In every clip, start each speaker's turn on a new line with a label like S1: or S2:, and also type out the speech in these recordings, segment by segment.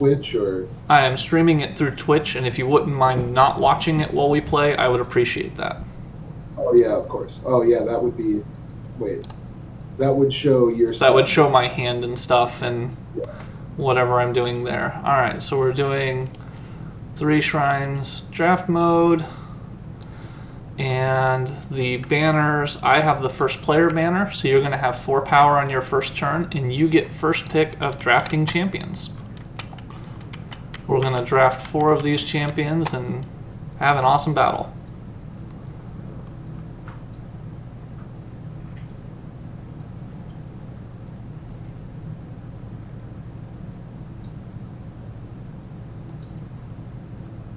S1: Twitch or?
S2: I am streaming it through Twitch, and if you wouldn't mind not watching it while we play, I would appreciate that.
S1: Oh yeah, of course. Oh yeah, that would be. Wait, that would show your stuff.
S2: That would show my hand and stuff and
S1: Yeah.
S2: whatever I'm doing there. Alright, so we're doing 3 shrines, draft mode, and the banners. I have the first player banner, so you're going to have 4 power on your first turn, and you get first pick of drafting champions. We're going to draft 4 of these champions and have an awesome battle.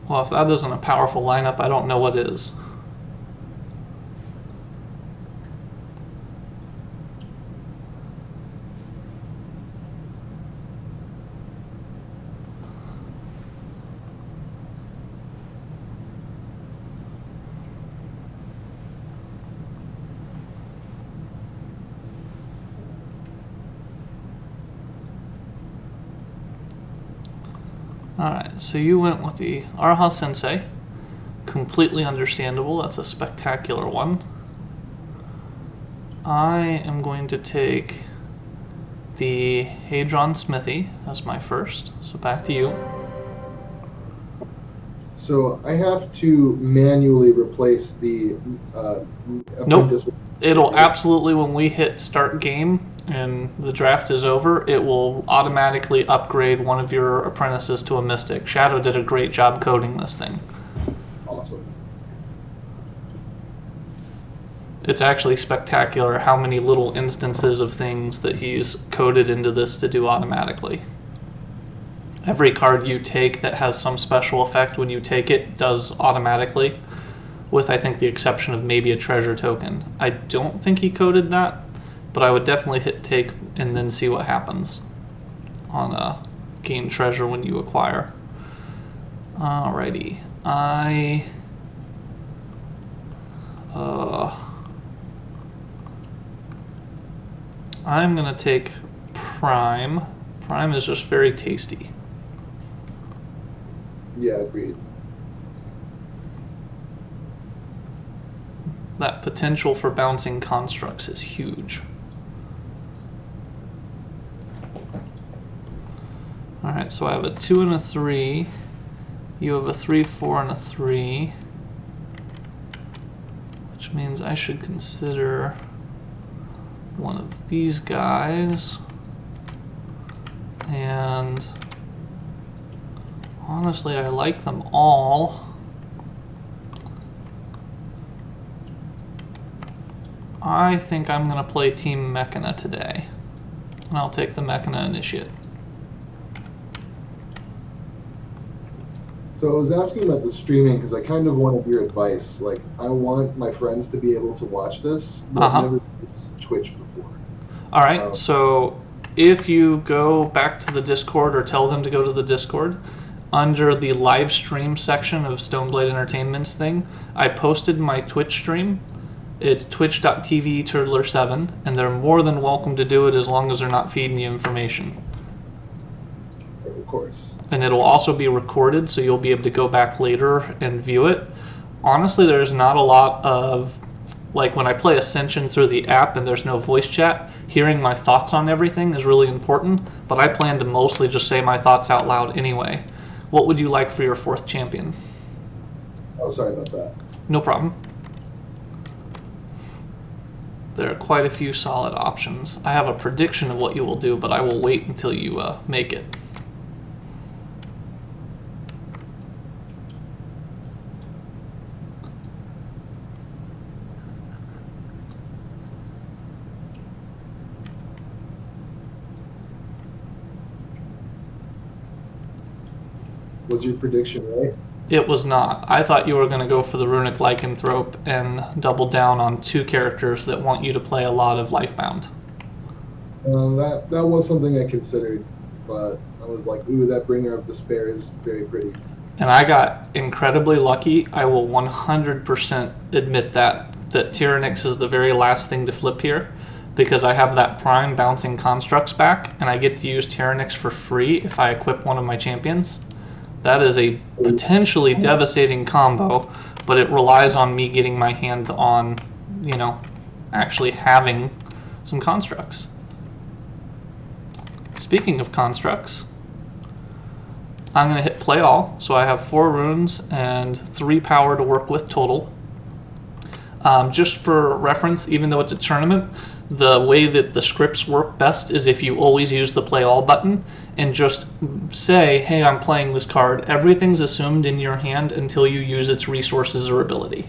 S2: Well, if that isn't a powerful lineup, I don't know what is. Alright, so you went with the Arha Sensei. Completely understandable, that's a spectacular one. I am going to take the Hadron Smithy as my first, so back to you.
S1: So I have to manually replace the apprentice.
S2: Nope. It'll absolutely, when we hit start game and the draft is over, it will automatically upgrade one of your apprentices to a mystic. Shadow did a great job coding this thing.
S1: Awesome.
S2: It's actually spectacular how many little instances of things that he's coded into this to do automatically. Every card you take that has some special effect when you take it does automatically, with I think the exception of maybe a treasure token. I don't think he coded that, but I would definitely hit take and then see what happens on gain treasure when you acquire. Alrighty, I'm gonna take Prime. Prime is just very tasty.
S1: Yeah, agreed.
S2: That potential for bouncing constructs is huge. Alright, so I have a 2 and a 3. You have a 3, 4, and a 3. Which means I should consider one of these guys. And honestly, I like them all. I think I'm going to play Team Mechana today. And I'll take the Mechana Initiate.
S1: So I was asking about the streaming because I kind of wanted your advice. Like, I want my friends to be able to watch this, but I've never used Twitch before.
S2: Alright, so if you go back to the Discord or tell them to go to the Discord, under the live stream section of Stoneblade Entertainment's thing, I posted my Twitch stream. It's twitch.tv turtler7, and they're more than welcome to do it as long as they're not feeding you information.
S1: Of course.
S2: And it'll also be recorded, so you'll be able to go back later and view it. Honestly, there's not a lot of, like when I play Ascension through the app and there's no voice chat, hearing my thoughts on everything is really important, but I plan to mostly just say my thoughts out loud anyway. What would you like for your 4th champion?
S1: Oh, sorry about that.
S2: No problem. There are quite a few solid options. I have a prediction of what you will do, but I will wait until you make it.
S1: Was your prediction right?
S2: It was not. I thought you were going to go for the Runic Lycanthrope and double down on 2 characters that want you to play a lot of Lifebound.
S1: That was something I considered, but I was like, ooh, that Bringer of Despair is very pretty.
S2: And I got incredibly lucky. I will 100% admit that Tyrannix is the very last thing to flip here. because I have that prime bouncing constructs back, and I get to use Tyrannix for free if I equip one of my champions. That is a potentially devastating combo, but it relies on me getting my hands on, you know, actually having some constructs. Speaking of constructs, I'm going to hit play all, so I have 4 runes and 3 power to work with total. Just for reference, even though it's a tournament, the way that the scripts work best is if you always use the play all button and just say, hey, I'm playing this card. Everything's assumed in your hand until you use its resources or ability.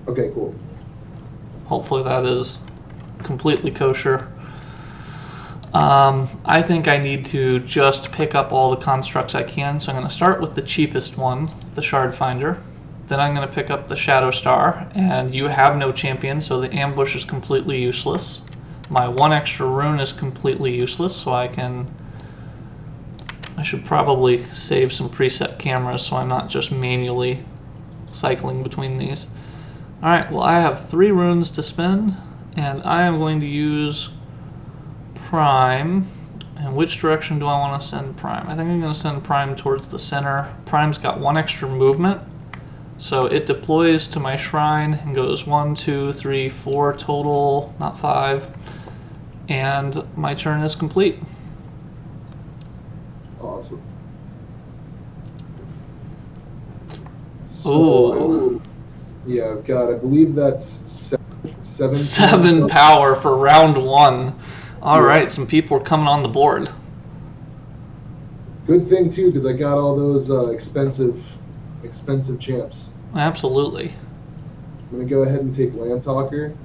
S1: Okay, cool.
S2: Hopefully that is completely kosher. I think I need to just pick up all the constructs I can, so I'm going to start with the cheapest one, the Shard Finder. Then I'm going to pick up the Shadow Star, and you have no champion, so the ambush is completely useless. My 1 extra rune is completely useless, so I should probably save some preset cameras so I'm not just manually cycling between these. Alright, well I have 3 runes to spend, and I am going to use Prime. And which direction do I want to send Prime? I think I'm going to send Prime towards the center. Prime's got 1 extra movement, so it deploys to my shrine and goes 1, 2, 3, 4 total, not 5. And my turn is complete.
S1: Awesome.
S2: Ooh.
S1: Yeah, I've got, I believe that's
S2: 7 power for round 1. All right, some people are coming on the board.
S1: Good thing too, because I got all those expensive champs.
S2: Absolutely.
S1: I'm gonna go ahead and take Land Talker.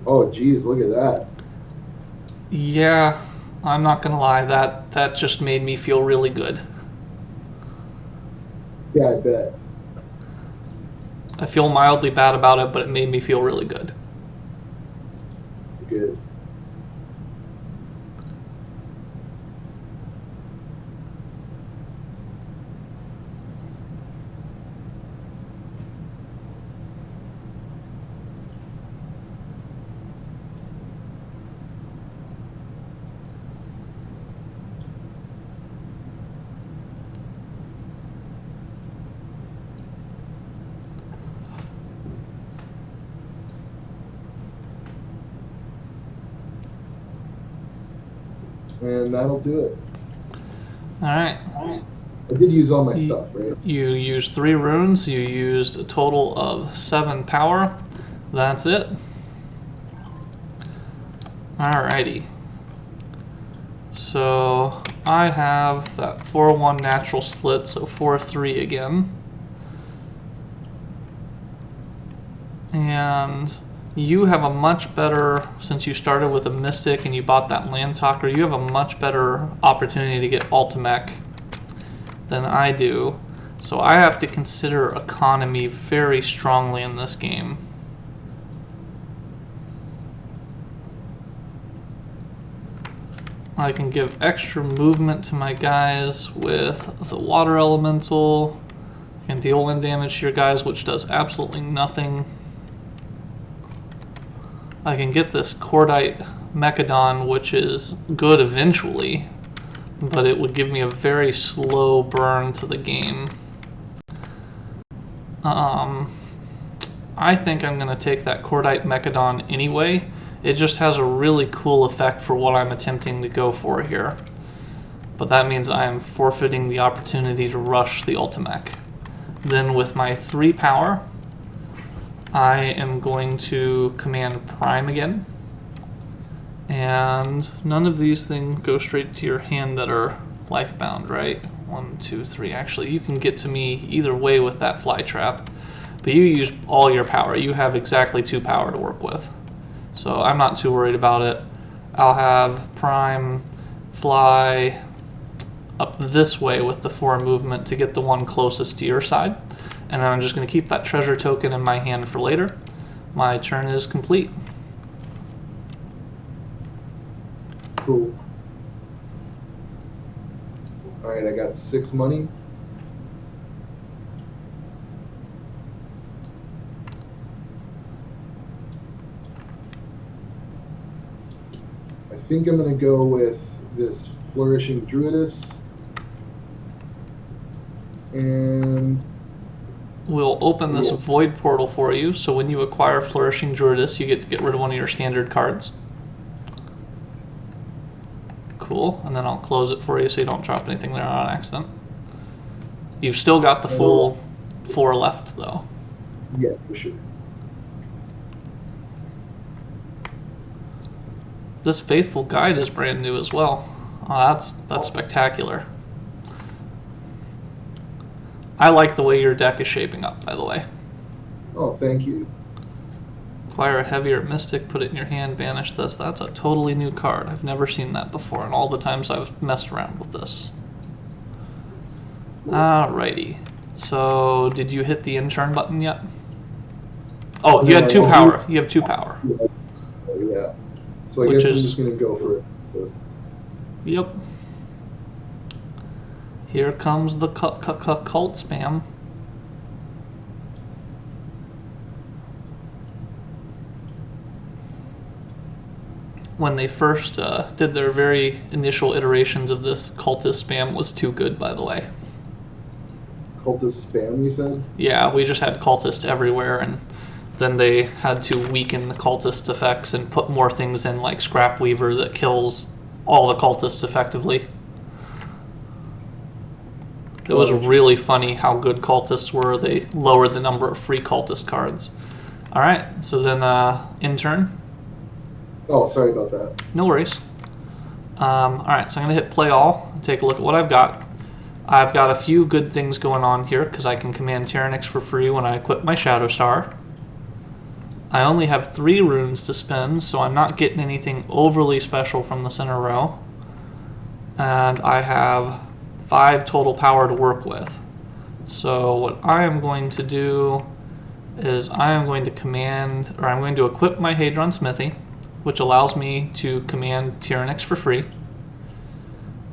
S1: Oh, geez, look at that.
S2: Yeah, I'm not gonna lie. That just made me feel really good.
S1: Yeah, I bet.
S2: I feel mildly bad about it, but it made me feel really good.
S1: Good. And that'll do it.
S2: All right.
S1: I did use all my stuff, right?
S2: You used 3 runes. You used a total of 7 power. That's it. Alrighty. So I have that 4-1 natural split, so 4-3 again. And you have a much better, since you started with a Mystic and you bought that Land Talker, you have a much better opportunity to get Ultimech than I do. So I have to consider economy very strongly in this game. I can give extra movement to my guys with the Water Elemental. I can deal wind damage to your guys, which does absolutely nothing. I can get this Cordite Mechadon, which is good eventually, but it would give me a very slow burn to the game. I think I'm going to take that Cordite Mechadon anyway. It just has a really cool effect for what I'm attempting to go for here. But that means I am forfeiting the opportunity to rush the Ultimech. Then with my 3 power, I am going to command Prime again. And none of these things go straight to your hand that are life-bound, right? 1, 2, 3. Actually, you can get to me either way with that Fly Trap. But you use all your power. You have exactly 2 power to work with. So I'm not too worried about it. I'll have Prime fly up this way with the 4 movement to get the one closest to your side. And then I'm just going to keep that treasure token in my hand for later. My turn is complete.
S1: Cool. Alright, I got 6 money. think I'm going to go with this Flourishing Druidess. And
S2: we'll open this void portal for you, so when you acquire Flourishing Druidess, you get to get rid of one of your standard cards. Cool, and then I'll close it for you so you don't drop anything there on accident. You've still got the full 4 left, though.
S1: Yeah, for sure.
S2: This Faithful Guide is brand new as well. Oh, that's spectacular. I like the way your deck is shaping up, by the way.
S1: Oh, thank you.
S2: Acquire a heavier mystic, put it in your hand, banish this. That's a totally new card. I've never seen that before in all the times I've messed around with this. Alrighty. So, did you hit the intern button yet? Oh, you had 2 power. You have 2 power.
S1: Yeah. So I guess I'm just going to go for it.
S2: Yep. Here comes the cult spam. When they first did their very initial iterations of this, cultist spam was too good, by the way.
S1: Cultist spam, you said?
S2: Yeah, we just had cultists everywhere, and then they had to weaken the cultist effects and put more things in, like Scrap Weaver, that kills all the cultists effectively. It was really funny how good cultists were. They lowered the number of free cultist cards. Alright, so then intern.
S1: Oh, sorry about that.
S2: No worries. Alright, so I'm going to hit play all and take a look at what I've got. I've got a few good things going on here because I can command Tyrannix for free when I equip my Shadow Star. I only have 3 runes to spend, so I'm not getting anything overly special from the center row. And I have 5 total power to work with. So what I am going to do is I am going to command, or I'm going to equip my Hadron Smithy, which allows me to command Tyrannix for free.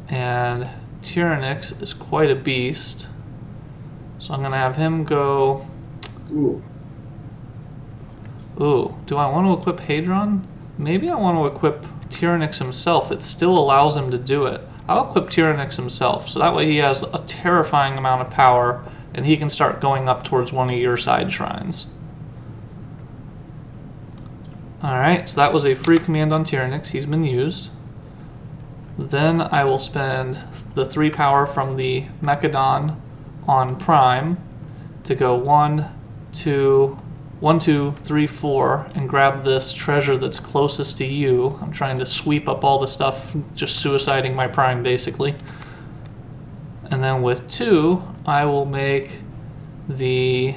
S2: And Tyrannix is quite a beast, so I'm going to have him go... Ooh, do I want to equip Hadron? Maybe I want to equip Tyrannix himself. It still allows him to do it. I'll equip Tyrannix himself, so that way he has a terrifying amount of power, and he can start going up towards one of your side shrines. Alright, so that was a free command on Tyrannix. He's been used. Then I will spend the 3 power from the Mechadon on Prime to go 1, 2, 3, 4, and grab this treasure that's closest to you. I'm trying to sweep up all the stuff, just suiciding my Prime basically. And then with 2, I will make the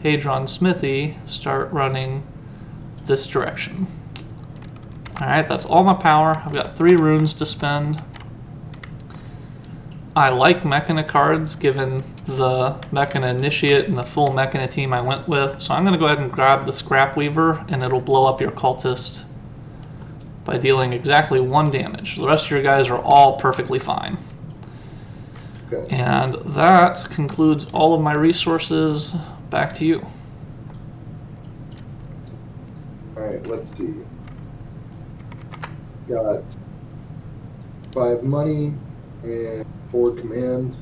S2: Hadron Smithy start running this direction. Alright, that's all my power. I've got 3 runes to spend. I like Mechana cards given the Mechana Initiate and the full Mechana team I went with, so I'm going to go ahead and grab the Scrap Weaver, and it'll blow up your cultist by dealing exactly 1 damage. The rest of your guys are all perfectly fine.
S1: Okay.
S2: And that concludes all of my resources. Back to you.
S1: Alright, let's see. Got 5 money and 4 command.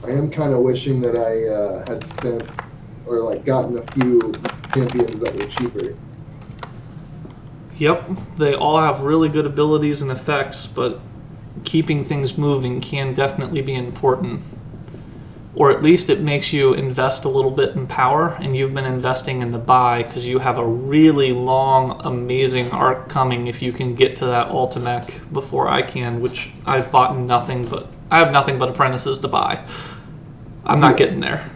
S1: I am kind of wishing that I had spent or like gotten a few champions that were cheaper.
S2: Yep, they all have really good abilities and effects, but keeping things moving can definitely be important. Or at least it makes you invest a little bit in power, and you've been investing in the buy because you have a really long, amazing arc coming if you can get to that Ultimech before I can, which I've bought nothing but... I have nothing but apprentices to buy. I'm not getting there.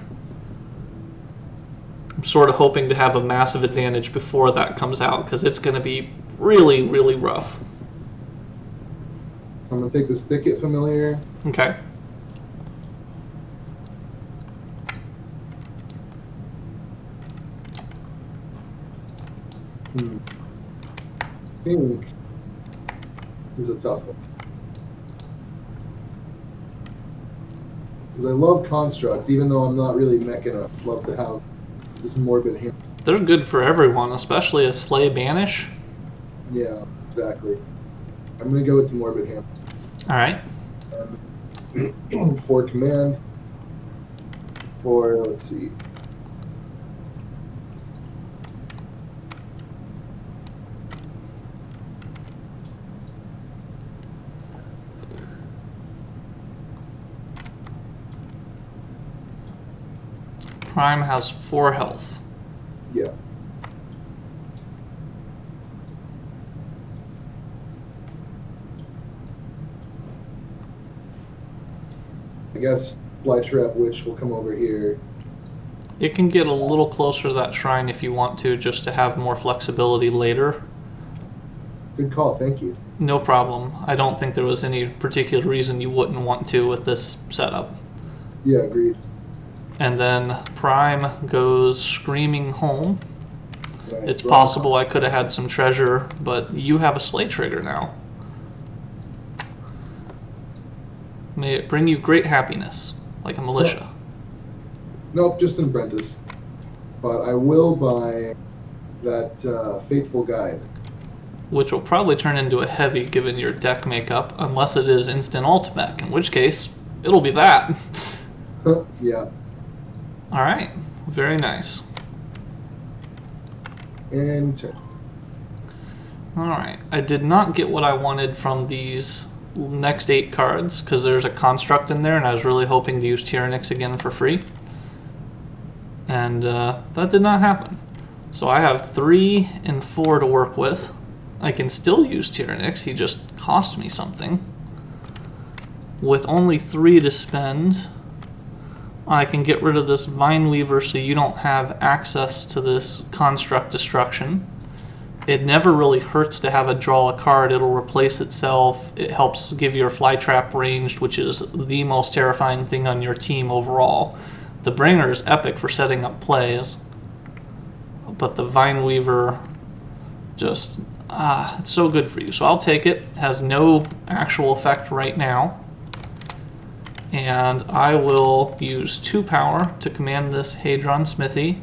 S2: I'm sort of hoping to have a massive advantage before that comes out because it's going to be really, really rough.
S1: I'm going to take this Thicket Familiar.
S2: Okay.
S1: I think this is a tough one. Because I love constructs, even though I'm not really mech enough. Love to have this morbid hand.
S2: they're good for everyone, especially a Slay Banish.
S1: Yeah, exactly. I'm going to go with the Morbid Hammer.
S2: All right.
S1: For command, let's see.
S2: Prime has 4 health.
S1: Yeah. I guess Flytrap Witch will come over here.
S2: It can get a little closer to that shrine if you want to, just to have more flexibility later.
S1: Good call, thank you.
S2: No problem. I don't think there was any particular reason you wouldn't want to with this setup.
S1: Yeah, agreed.
S2: And then Prime goes screaming home.
S1: Right,
S2: It's possible I could have had some treasure, but you have a Slay trigger now. May it bring you great happiness, like a militia.
S1: Nope, just an apprentice. But I will buy that Faithful Guide.
S2: Which will probably turn into a heavy given your deck makeup, unless it is instant ultimate, in which case, it'll be that.
S1: Yeah.
S2: Alright, very nice.
S1: And turn.
S2: Alright, I did not get what I wanted from these next 8 cards, because there's a construct in there, and I was really hoping to use Tyrannix again for free. And that did not happen. So I have 3 and 4 to work with. I can still use Tyrannix, he just cost me something. With only 3 to spend, I can get rid of this Vineweaver so you don't have access to this construct destruction. It never really hurts to have a draw a card, it'll replace itself. It helps give your Flytrap ranged, which is the most terrifying thing on your team overall. The Bringer is epic for setting up plays, but the Vineweaver just, it's so good for you. So I'll take it. It has no actual effect right now. And I will use 2 power to command this Hadron Smithy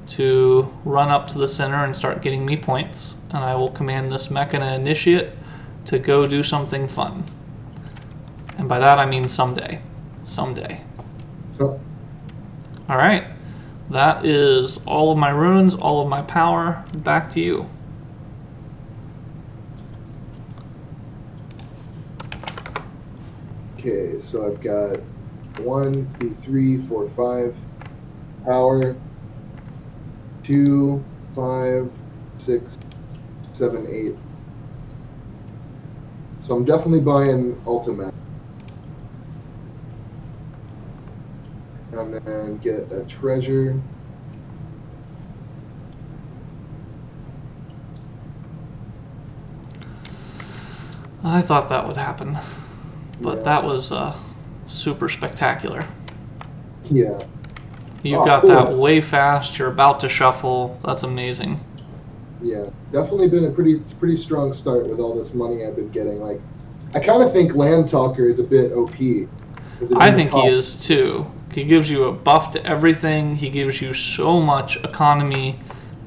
S2: to run up to the center and start getting me points. And I will command this Mechana Initiate to go do something fun. And by that I mean someday. Someday.
S1: So.
S2: Alright. That is all of my runes, all of my power. Back to you.
S1: Okay, so I've got 1, 2, 3, 4, 5 power, 2, 5, 6, 7, 8. So I'm definitely buying Ultimate. And then get a treasure.
S2: I thought that would happen. But
S1: Yeah.
S2: that was super spectacular.
S1: Yeah.
S2: You got
S1: cool.
S2: that way fast. You're about to shuffle. That's amazing.
S1: Yeah, definitely been a pretty strong start with all this money I've been getting. Like, I kind of think Land Talker is a bit OP.
S2: I think he is too. He gives you a buff to everything. He gives you so much economy.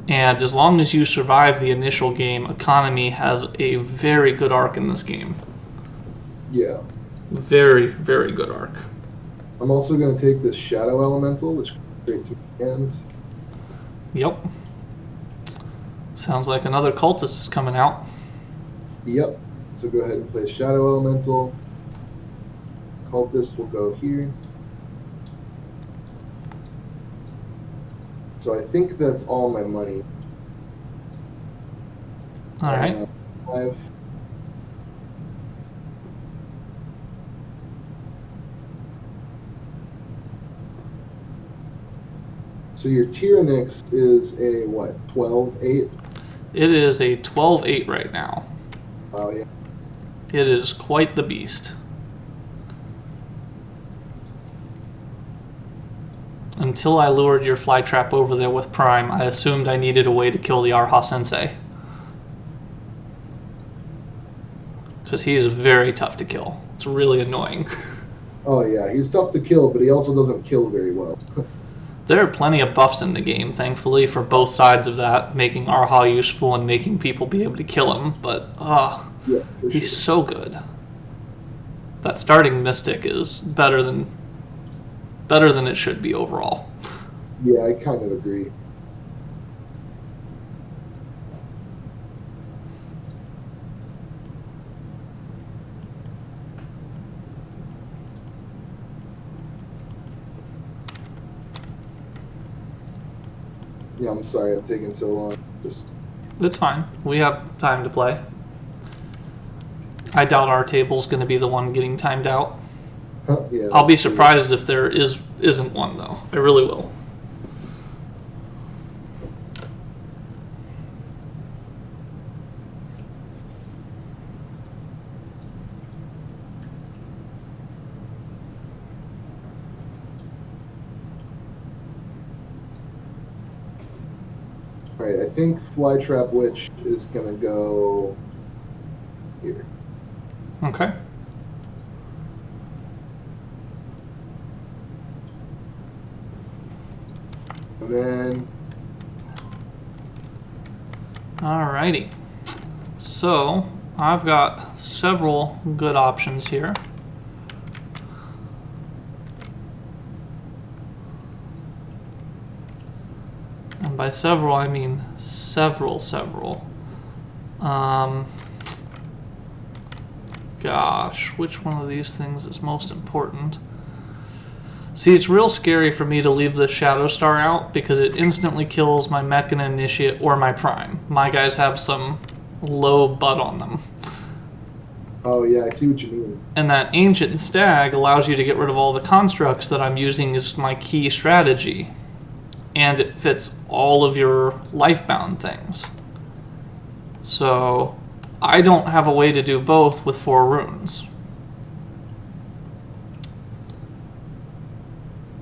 S2: And as long as you survive the initial game, economy has a very good arc in this game.
S1: Yeah.
S2: Very, very good arc.
S1: I'm also going to take this Shadow Elemental, which goes straight to my hand.
S2: Yep. Sounds like another cultist is coming out.
S1: Yep. So go ahead and play Shadow Elemental. Cultist will go here. So I think that's all my money.
S2: All right.
S1: 5. So your Tyrannix is a, what, 12-8?
S2: It is a 12-8 right now.
S1: Oh, yeah.
S2: It is quite the beast. Until I lured your Flytrap over there with Prime, I assumed I needed a way to kill the Arha Sensei. Because he's very tough to kill. It's really annoying.
S1: Oh, yeah. He's tough to kill, but he also doesn't kill very well.
S2: There are plenty of buffs in the game, thankfully, for both sides of that, making Arha useful and making people be able to kill him, but
S1: Yeah, for
S2: he's
S1: sure.
S2: so good. That starting Mystic is better than it should be overall.
S1: Yeah, I kind of agree. Yeah, I'm sorry I'm taking so long.
S2: It's fine. We have time to play. I doubt our table's going to be the one getting timed out.
S1: Yeah,
S2: I'll be surprised if there isn't one, though. I really will.
S1: All right, I think Flytrap Witch is gonna go here.
S2: Okay.
S1: And then
S2: Alrighty. So, I've got several good options here. And by several, I mean several. Gosh, which one of these things is most important? See, it's real scary for me to leave the Shadow Star out because it instantly kills my Mechana Initiate or my Prime. My guys have some low butt on them.
S1: oh yeah, I see what you mean.
S2: And that Ancient Stag allows you to get rid of all the constructs that I'm using as my key strategy. And it fits all of your Lifebound things. So, I don't have a way to do both with 4 runes.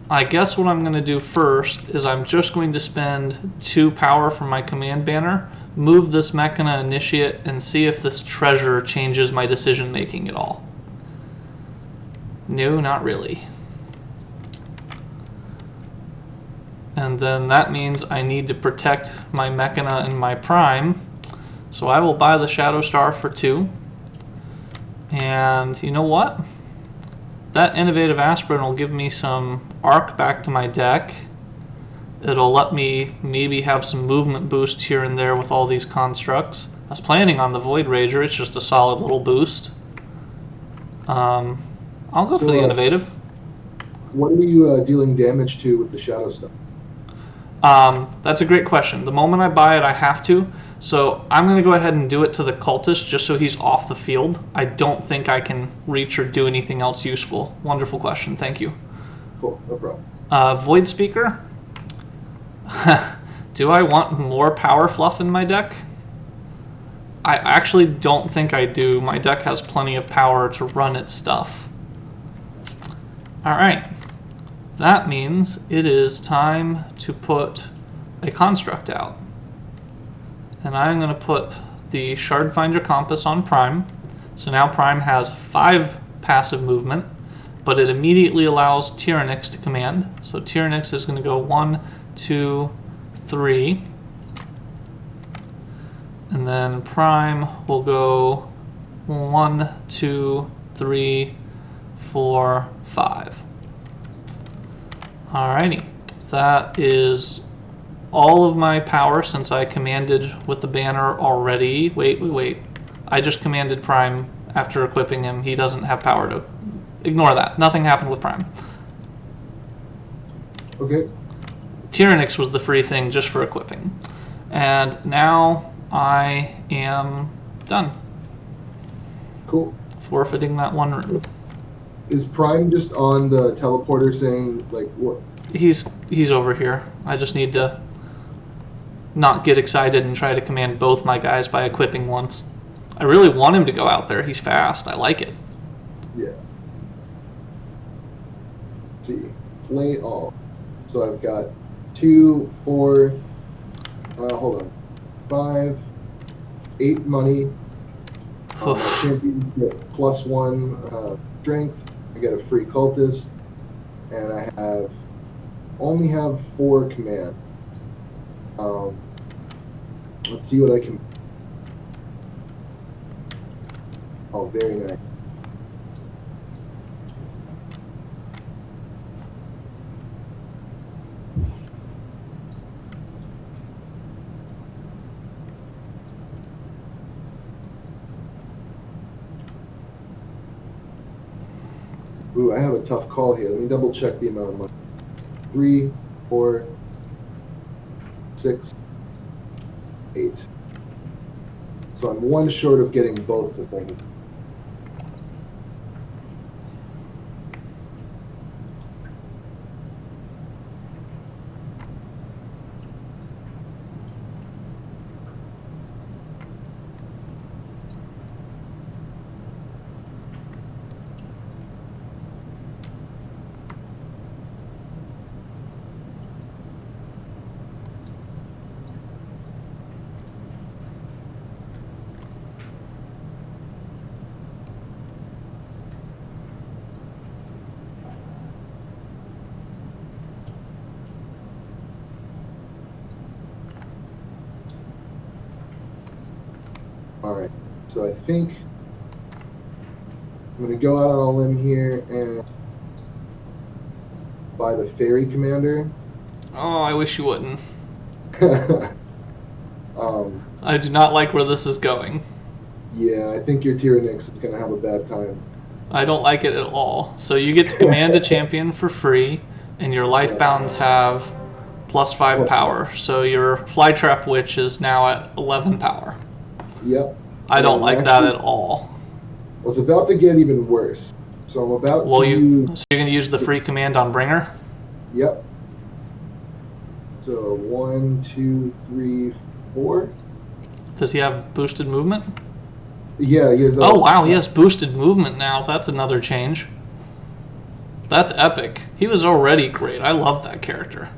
S2: I guess what I'm going to do first is I'm just going to spend 2 power from my command banner, move this Mechana Initiate, and see if this treasure changes my decision making at all. No, not really. And then that means I need to protect my Mechana and my Prime. So I will buy the Shadow Star for 2. And you know what? That Innovative Aspirin will give me some arc back to my deck. It'll let me maybe have some movement boost here and there with all these constructs. I was planning on the Void Rager, it's just a solid little boost. I'll go for the Innovative.
S1: What are you dealing damage to with the Shadow Star?
S2: That's a great question. The moment I buy it, I have to. So I'm going to go ahead and do it to the Cultist just so he's off the field. I don't think I can reach or do anything else useful. Wonderful question. Thank you.
S1: Cool, no problem.
S2: Void Speaker. Do I want more power fluff in my deck? I actually don't think I do. My deck has plenty of power to run its stuff. Alright. That means it is time to put a construct out. And I'm going to put the Shardfinder Compass on Prime. So now Prime has 5 passive movement, but it immediately allows Tyrannix to command. So Tyrannix is going to go 1, 2, 3. And then Prime will go 1, 2, 3, 4, 5. Alrighty. That is all of my power since I commanded with the banner already. Wait. I just commanded Prime after equipping him. He doesn't have power to... Ignore that. Nothing happened with Prime.
S1: Okay.
S2: Tyrannix was the free thing just for equipping. And now I am done.
S1: Cool.
S2: Forfeiting that 1 rune.
S1: Is Prime just on the teleporter saying, like, what?
S2: He's over here. I just need to not get excited and try to command both my guys by equipping once. I really want him to go out there. He's fast. I like it.
S1: Yeah. Let's see. Play all. So I've got 2, 4, hold on. 5, 8 money. Champion get +1 strength. I get a free cultist. And I have only have 4 command. Let's see what I can. Oh, very nice. Ooh, I have a tough call here. Let me double check the amount of money. 3, 4, 6, 8. So I'm 1 short of getting both the things. Alright, so I think I'm going to go out on a limb here and buy the Fairy Commander.
S2: Oh, I wish you wouldn't. I do not like where this is going.
S1: Yeah, I think your Tyrannix is going to have a bad time.
S2: I don't like it at all. So you get to command a champion for free, and your life bounds have +5 power. So your Flytrap Witch is now at 11 power.
S1: Yep.
S2: I don't like that at all.
S1: Well, it's about to get even worse. So I'm about to...
S2: So you're going to use the free command on Bringer?
S1: Yep. So 1, 2, 3, 4.
S2: Does he have boosted movement?
S1: Yeah, he has...
S2: Oh, wow, he has boosted movement now. That's another change. That's epic. He was already great. I love that character.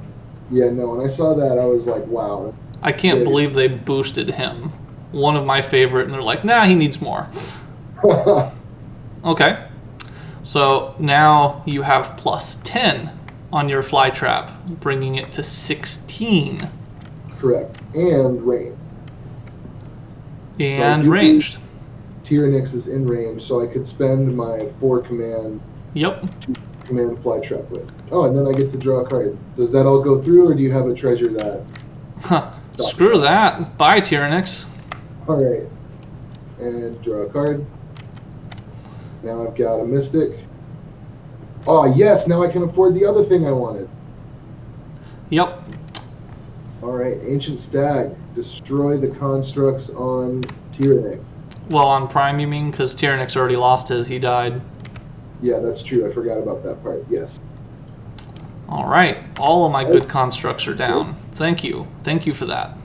S1: Yeah, no, when I saw that, I was like, wow.
S2: I can't believe they boosted him. One of my favorite, and they're like, nah, he needs more. Okay. So now you have +10 on your Flytrap, bringing it to 16.
S1: Correct. And range.
S2: And ranged.
S1: Tyrannix is in range, so I could spend my 4 command.
S2: Yep.
S1: 2 command Flytrap with. Oh, and then I get to draw a card. Does that all go through, or do you have a treasure that...
S2: Screw that. Bye, Tyrannix.
S1: Alright. And draw a card. Now I've got a Mystic. Oh, yes, now I can afford the other thing I wanted.
S2: Yep.
S1: Alright, Ancient Stag. Destroy the constructs on Tyrannix.
S2: Well, on Prime, you mean? Because Tyrannix already lost his. He died.
S1: Yeah, that's true. I forgot about that part. Yes.
S2: Alright. All of my good constructs are down. Thank you. Thank you for that.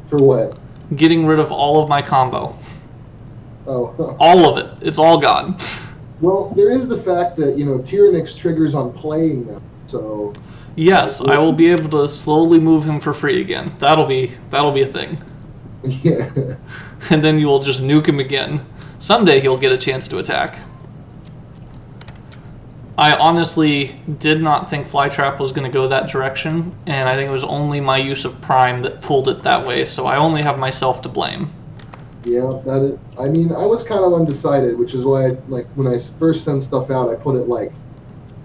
S1: For what?
S2: Getting rid of all of my combo.
S1: Oh.
S2: All of it. It's all gone.
S1: Well, there is the fact that, you know, Tyrannix triggers on playing them, so...
S2: Yes, I will be able to slowly move him for free again. That'll be a thing.
S1: Yeah.
S2: And then you will just nuke him again. Someday he'll get a chance to attack. I honestly did not think Flytrap was going to go that direction, and I think it was only my use of Prime that pulled it that way, so I only have myself to blame.
S1: Yeah, that is... I mean, I was kind of undecided, which is why, when I first send stuff out, I put it,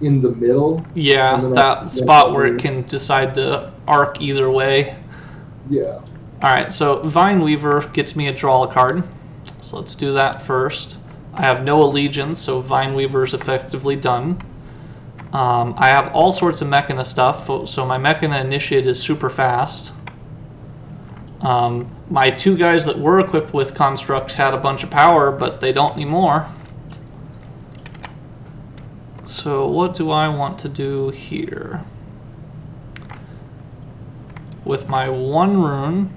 S1: in the middle.
S2: Yeah, that spot where it can decide to arc either way.
S1: Yeah.
S2: Alright, so Vine Weaver gets me a draw a card. So let's do that first. I have no allegiance, so Vine Weaver is effectively done. I have all sorts of Mechana stuff, so my Mechana Initiate is super fast. My 2 guys that were equipped with constructs had a bunch of power, but they don't anymore. So what do I want to do here? With my 1 rune,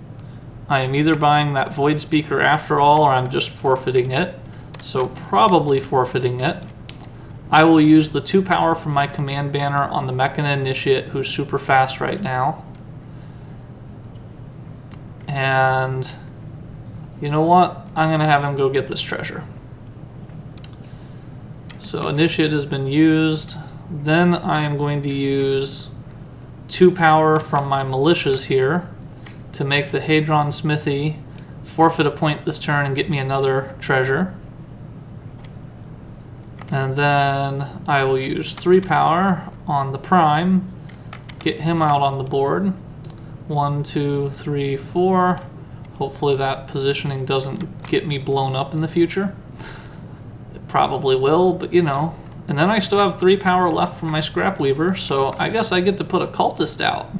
S2: I am either buying that Void Speaker after all, or I'm just forfeiting it. So probably forfeiting it. I will use the 2 power from my command banner on the Mechana Initiate, who's super fast right now. And you know what? I'm going to have him go get this treasure. So Initiate has been used. Then I am going to use 2 power from my militias here to make the Hadron Smithy, forfeit a point this turn, and get me another treasure. And then I will use 3 power on the Prime, get him out on the board. 1, 2, 3, 4. Hopefully that positioning doesn't get me blown up in the future. It probably will, but you know. And then I still have 3 power left from my Scrap Weaver, so I guess I get to put a Cultist out.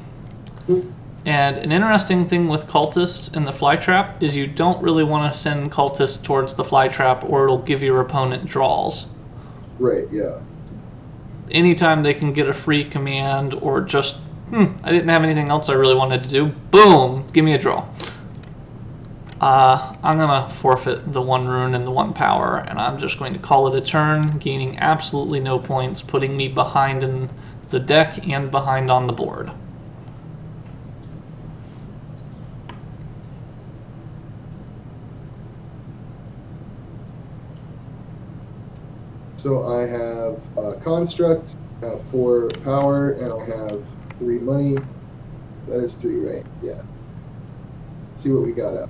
S2: And an interesting thing with Cultists in the Flytrap is you don't really want to send Cultists towards the Flytrap, or it'll give your opponent draws.
S1: Right, yeah.
S2: Anytime they can get a free command, or just, I didn't have anything else I really wanted to do, boom, give me a draw. I'm going to forfeit the 1 rune and the 1 power, and I'm just going to call it a turn, gaining absolutely no points, putting me behind in the deck and behind on the board.
S1: So I have a Construct, I have 4 power, and I have 3 money. That is 3, right? Yeah. Let's see what we got out.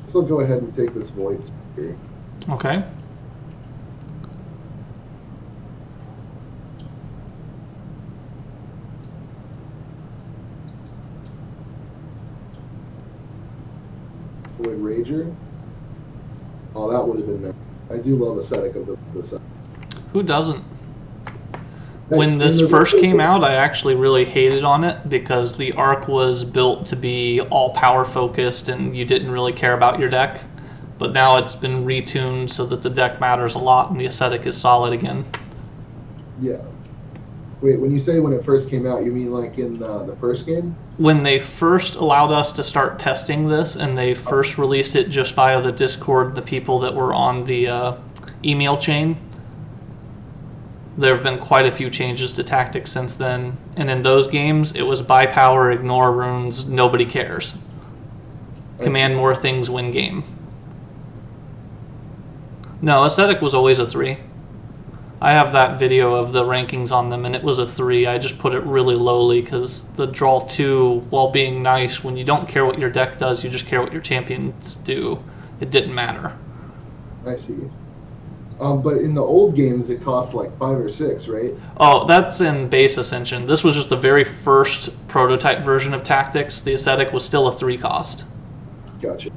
S1: So I'll go ahead and take this Void Sphere.
S2: Okay.
S1: Void Rager. Oh, that would have been nice. I do love Aesthetic of the set.
S2: Who doesn't? When this first came out, I actually really hated on it because the arc was built to be all power focused and you didn't really care about your deck. But now it's been retuned so that the deck matters a lot and the aesthetic is solid again.
S1: Yeah. Wait, when you say when it first came out, you mean like in the first game?
S2: When they first allowed us to start testing this and they first released it just via the Discord, the people that were on the email chain, there have been quite a few changes to tactics since then. And in those games, it was buy power, ignore runes, nobody cares. Command more things, win game. No, aesthetic was always a 3. I have that video of the rankings on them, and it was a 3. I just put it really lowly because the draw 2, while being nice, when you don't care what your deck does, you just care what your champions do, it didn't matter.
S1: I see. But in the old games, it cost like 5 or 6, right?
S2: Oh, that's in base Ascension. This was just the very first prototype version of Tactics. The aesthetic was still a 3 cost.
S1: Gotcha.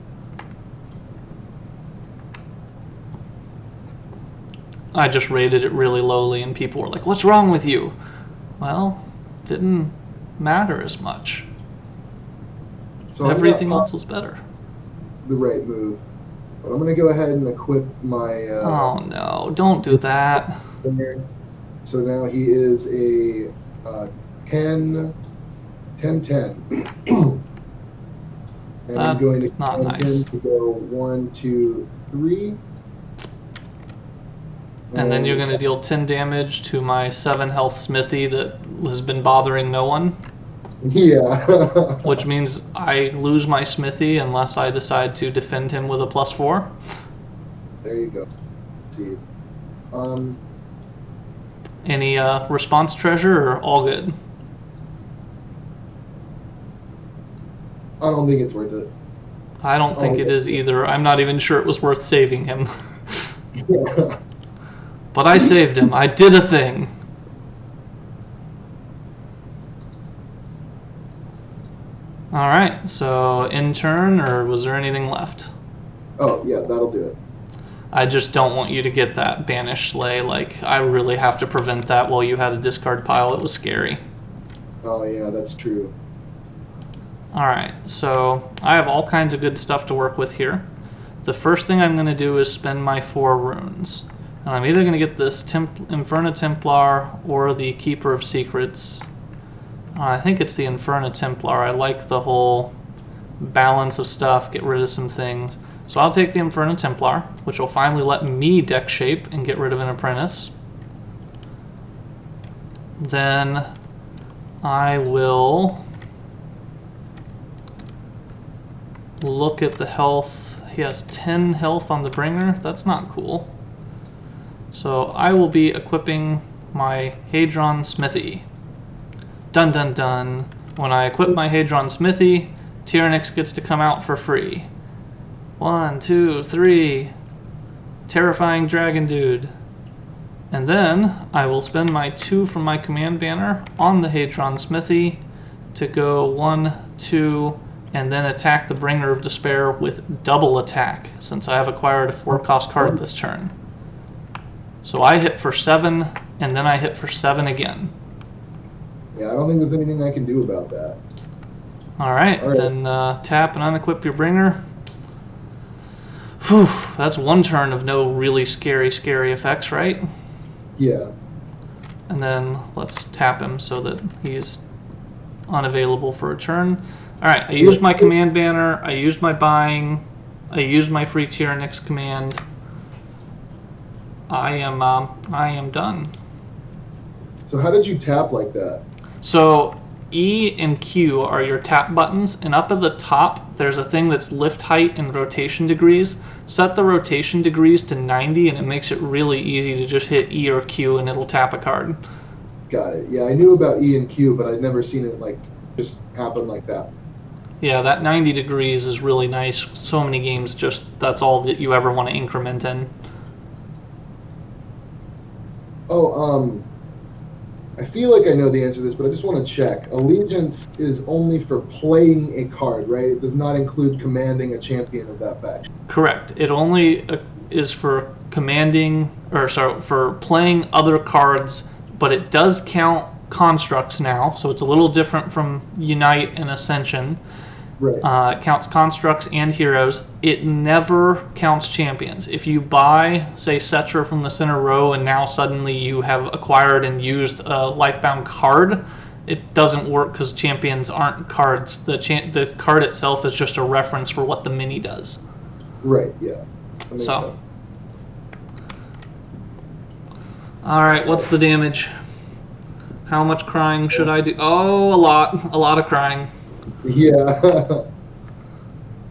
S2: I just rated it really lowly, and people were like, "What's wrong with you?" Well, it didn't matter as much. So everything else was better.
S1: The right move. But I'm going to go ahead and equip my...
S2: oh, no. Don't do that.
S1: So now he is a 10-10. And I'm going to
S2: not
S1: count
S2: nice.
S1: him to go 1, 2, 3.
S2: And then you're going to deal 10 damage to my 7 health Smithy that has been bothering no one.
S1: Yeah.
S2: Which means I lose my Smithy unless I decide to defend him with a +4.
S1: There you go. Let's see.
S2: Any response treasure or all good?
S1: I don't think it's worth it.
S2: I don't think it is either. I'm not even sure it was worth saving him.
S1: Yeah.
S2: But I saved him. I did a thing. Alright, so in turn, or was there anything left?
S1: Oh, yeah, that'll do it.
S2: I just don't want you to get that Banish Slay. Like, I really have to prevent that while you had a discard pile. It was scary.
S1: Oh, yeah, that's true.
S2: Alright, so I have all kinds of good stuff to work with here. The first thing I'm going to do is spend my 4 runes. And I'm either going to get this Inferno Templar or the Keeper of Secrets. I think it's the Inferno Templar. I like the whole balance of stuff, get rid of some things. So I'll take the Inferno Templar, which will finally let me deck shape and get rid of an apprentice. Then I will look at the health. He has 10 health on the bringer. That's not cool. So I will be equipping my Hadron Smithy. Dun dun dun. When I equip my Hadron Smithy, Tyrannix gets to come out for free. 1, 2, 3. Terrifying Dragon Dude. And then I will spend my 2 from my command banner on the Hadron Smithy to go 1, 2, and then attack the Bringer of Despair with double attack, since I have acquired a 4-cost card this turn. So I hit for 7, and then I hit for 7 again.
S1: Yeah, I don't think there's anything I can do about that.
S2: Alright, then tap and unequip your Bringer. Whew, that's 1 turn of no really scary effects, right?
S1: Yeah.
S2: And then let's tap him so that he's unavailable for a turn. Alright, I used my command banner, I used my buying, I used my free Tyrannix command. I am done.
S1: So how did you tap like that?
S2: So E and Q are your tap buttons, and up at the top there's a thing that's lift height and rotation degrees. Set the rotation degrees to 90 and it makes it really easy to just hit E or Q and it'll tap a card.
S1: Got it. Yeah, I knew about E and Q, but I'd never seen it like just happen like that.
S2: Yeah, that 90 degrees is really nice. So many games just that's all that you ever want to increment in.
S1: Oh, I feel like I know the answer to this, but I just want to check. Allegiance is only for playing a card, right? It does not include commanding a champion of that faction.
S2: Correct. It only is for commanding, or sorry, for playing other cards, but it does count constructs now, so it's a little different from Unite and Ascension.
S1: Right.
S2: It counts constructs and heroes. It never counts champions. If you buy, say, Cetra from the center row, and now suddenly you have acquired and used a Lifebound card, it doesn't work because champions aren't cards. The card itself is just a reference for what the mini does.
S1: Right, yeah. That makes
S2: So,
S1: sense.
S2: all right, what's the damage? How much crying should I do? Oh, a lot of crying.
S1: Yeah.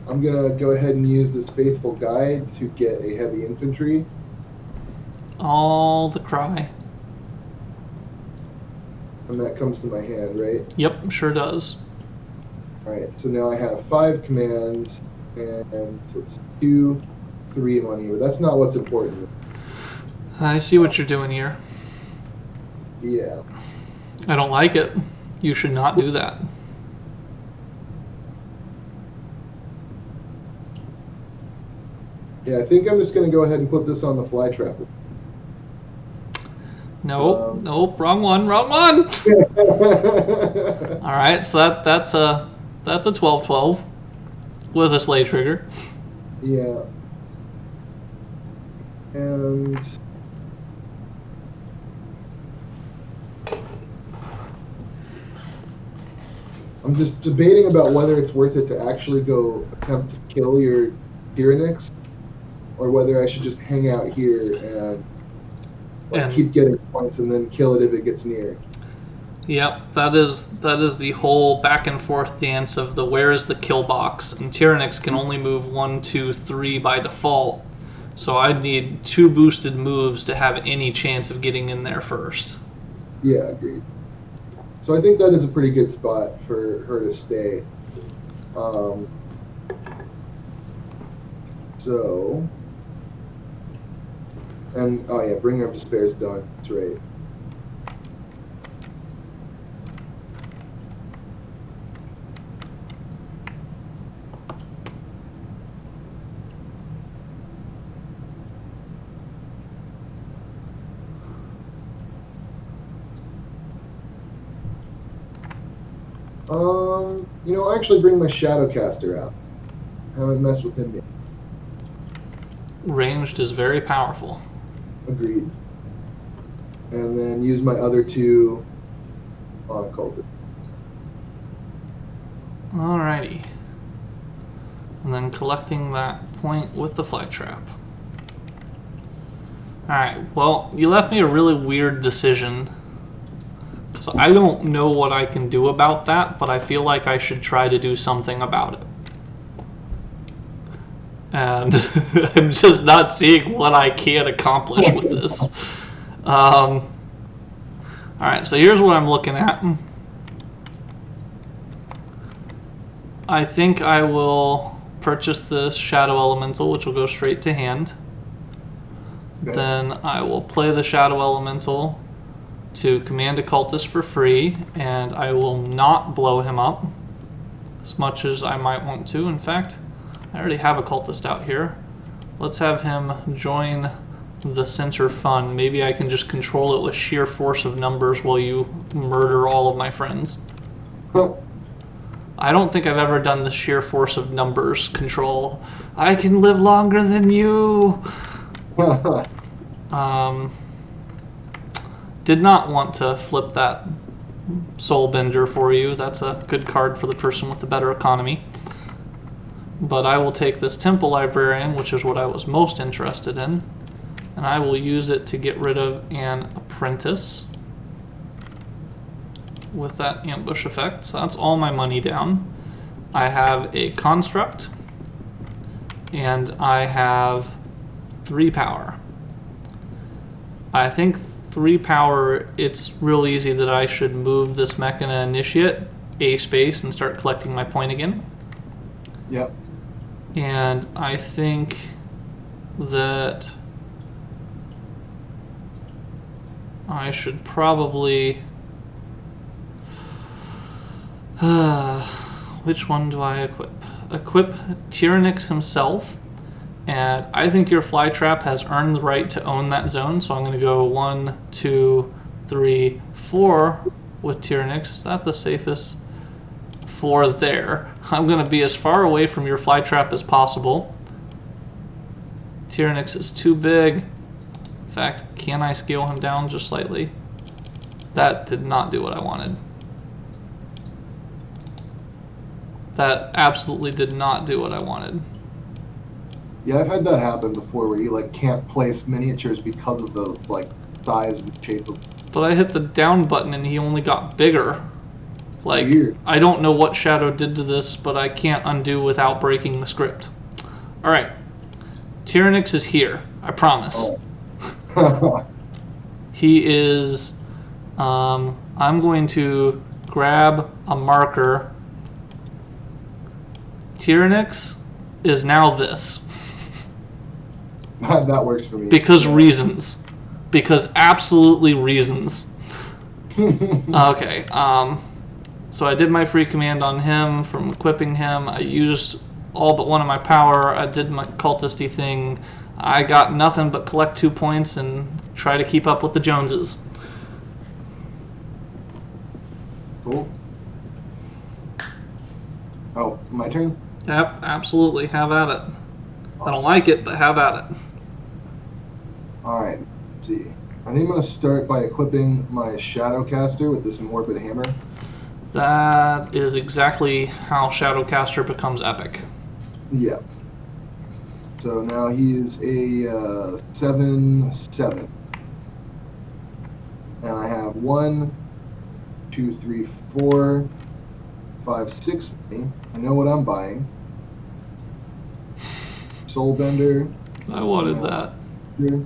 S1: I'm going to go ahead and use this Faithful Guide to get a heavy infantry.
S2: All the cry.
S1: And that comes to my hand, right?
S2: Yep, sure does.
S1: Alright, so now I have 5 commands, and it's 2, 3, and 1 here. But that's not what's important.
S2: I see what you're doing here.
S1: Yeah.
S2: I don't like it. You should not do that.
S1: Yeah, I think I'm just going to go ahead and put this on the fly trap.
S2: Nope, nope, wrong one. All right, so that's a 12-12 with a Slay trigger.
S1: Yeah. And I'm just debating about whether it's worth it to actually go attempt to kill your Tyrannix, or whether I should just hang out here and keep getting points and then kill it if it gets near.
S2: Yep, that is the whole back and forth dance of the where is the kill box, and Tyrannix can only move 1, 2, 3 by default, so I'd need 2 boosted moves to have any chance of getting in there first.
S1: Yeah, agreed. So I think that is a pretty good spot for her to stay. And oh yeah, Bringer of Despair is done. That's right. I'll actually bring my Shadowcaster out. Haven't messed with him yet.
S2: Ranged is very powerful.
S1: Agreed. And then use my other 2 on Occultist.
S2: Alrighty. And then collecting that point with the fly trap. Alright, well, you left me a really weird decision. So I don't know what I can do about that, but I feel like I should try to do something about it. And I'm just not seeing what I can accomplish with this. Alright, so here's what I'm looking at. I think I will purchase this Shadow Elemental, which will go straight to hand. Okay. Then I will play the Shadow Elemental to command a cultist for free, and I will not blow him up as much as I might want to. In fact, I already have a cultist out here. Let's have him join the center fun. Maybe I can just control it with sheer force of numbers while you murder all of my friends. I don't think I've ever done the sheer force of numbers control. I can live longer than you. Did not want to flip that Soul Bender for you. That's a good card for the person with the better economy. But I will take this Temple Librarian, which is what I was most interested in, and I will use it to get rid of an Apprentice with that ambush effect. So that's all my money down. I have a Construct, and I have 3 power. I think 3 power, it's real easy that I should move this Mechana Initiate a space and start collecting my point again.
S1: Yep.
S2: And I think that I should probably... which one do I equip? Equip Tyrannix himself. And I think your fly trap has earned the right to own that zone, so I'm going to go 1, 2, 3, 4 with Tyrannix. Is that the safest? 4 there. I'm going to be as far away from your fly trap as possible. Tyrannix is too big. In fact, can I scale him down just slightly? That did not do what I wanted. That absolutely did not do what I wanted.
S1: Yeah, I've had that happen before, where you like can't place miniatures because of the like size and shape of.
S2: But I hit the down button and he only got bigger. Like,
S1: weird. I
S2: don't know what Shadow did to this, but I can't undo without breaking the script. All right, Tyrannix is here. I promise.
S1: Oh.
S2: He is. I'm going to grab a marker. Tyrannix is now this.
S1: That works for me.
S2: Because reasons. Because absolutely reasons. Okay, so I did my free command on him from equipping him. I used all but one of my power. I did my cultisty thing. I got nothing but collect 2 points and try to keep up with the Joneses.
S1: Cool. Oh, my turn?
S2: Yep, absolutely. Have at it. Awesome. I don't like it, but have at it.
S1: Alright, let's see. I think I'm going to start by equipping my Shadowcaster with this Morbid Hammer.
S2: That is exactly how Shadowcaster becomes epic.
S1: Yeah. So now he is a 7/7. And I have 1, 2, 3, 4, 5, 6. I know what I'm buying. Soulbender.
S2: I wanted that.
S1: Here.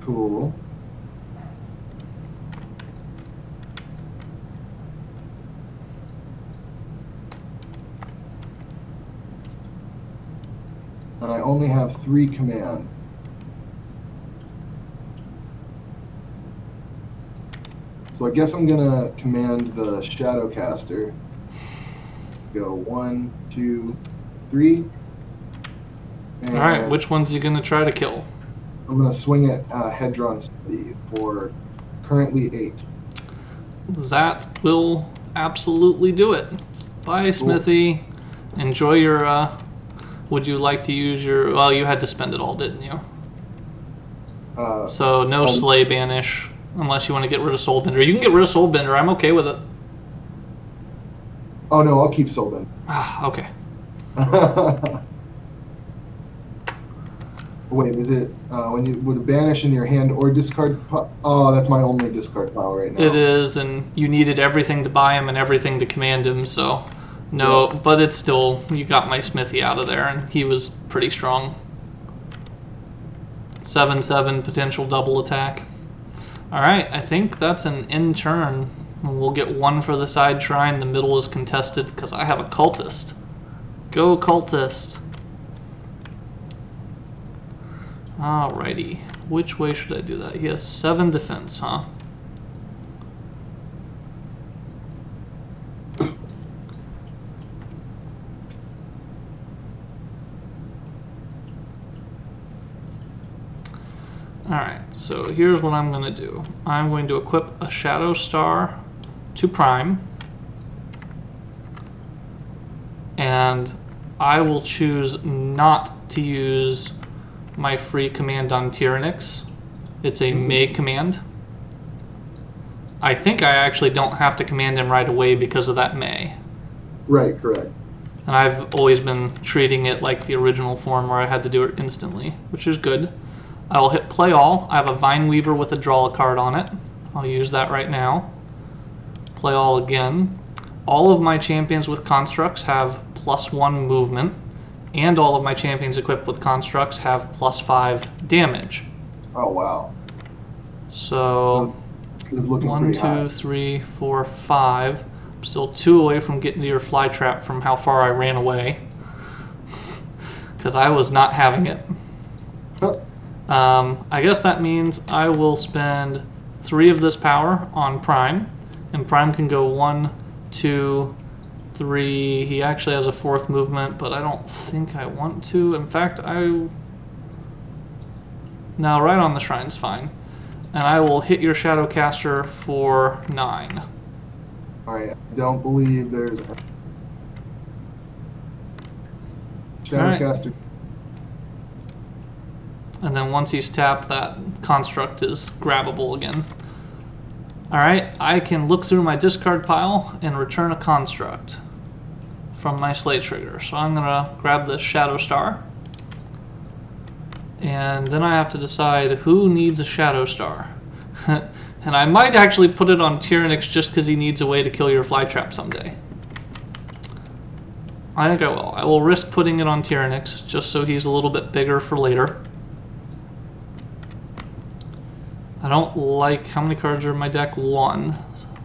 S1: Cool. And I only have 3 command. So I guess I'm gonna command the Shadowcaster. Go 1, 2, 3.
S2: Alright, which one's he gonna try to kill?
S1: I'm gonna swing at Hedron Smithy for currently 8.
S2: That will absolutely do it. Bye, cool. Smithy. Enjoy your, would you like to use your, well, you had to spend it all, didn't you? So no Slay Banish, unless you want to get rid of Soulbender. You can get rid of Soulbender, I'm okay with it.
S1: Oh no, I'll keep Sylvan.
S2: Ah, okay.
S1: Wait, is it when you with a banish in your hand or discard? Oh, that's my only discard pile right now.
S2: It is, and you needed everything to buy him and everything to command him, so no. Yeah. But it's still, you got my Smithy out of there, and he was pretty strong. 7/7 potential double attack. All right, I think that's an end turn. We'll get one for the side shrine. The middle is contested because I have a cultist. Go cultist. Alrighty, which way should I do that? He has 7 defense, huh? Alright, so here's what I'm going to do. I'm going to equip a Shadow Star to Prime, and I will choose not to use my free command on Tyrannix. It's a May command. I think I actually don't have to command him right away because of that May.
S1: Right, correct.
S2: And I've always been treating it like the original form where I had to do it instantly, which is good. I will hit play all. I have a Vine Weaver with a draw a card on it. I'll use that right now. Play all again. All of my champions with constructs have +1 movement, and all of my champions equipped with constructs have +5 damage.
S1: Oh wow.
S2: So 1, 2, 3, 4, 5. I'm still 2 away from getting to your fly trap from how far I ran away. Because I was not having it. I guess that means I will spend 3 of this power on Prime. And Prime can go 1, 2, 3. He actually has a 4th movement, but I don't think I want to. In fact, no, right on the shrine's fine. And I will hit your Shadowcaster for 9.
S1: Alright, I don't believe there's a Shadowcaster. Right.
S2: And then once he's tapped, that construct is grabbable again. Alright, I can look through my discard pile and return a construct from my Slay Trigger. So I'm going to grab this Shadow Star. And then I have to decide who needs a Shadow Star. And I might actually put it on Tyrannix just because he needs a way to kill your Flytrap someday. I think I will. I will risk putting it on Tyrannix just so he's a little bit bigger for later. I don't like how many cards are in my deck. 1.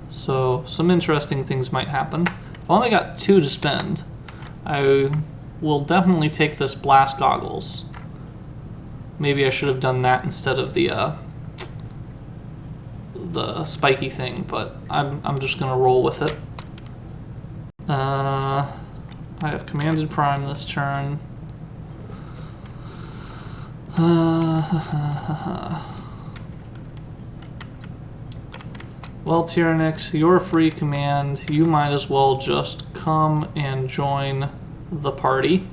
S2: So some interesting things might happen. I've only got 2 to spend. I will definitely take this Blast Goggles. Maybe I should have done that instead of the spiky thing, but I'm just gonna roll with it. I have commanded Prime this turn. Well, Tyrannix, your free command, you might as well just come and join the party.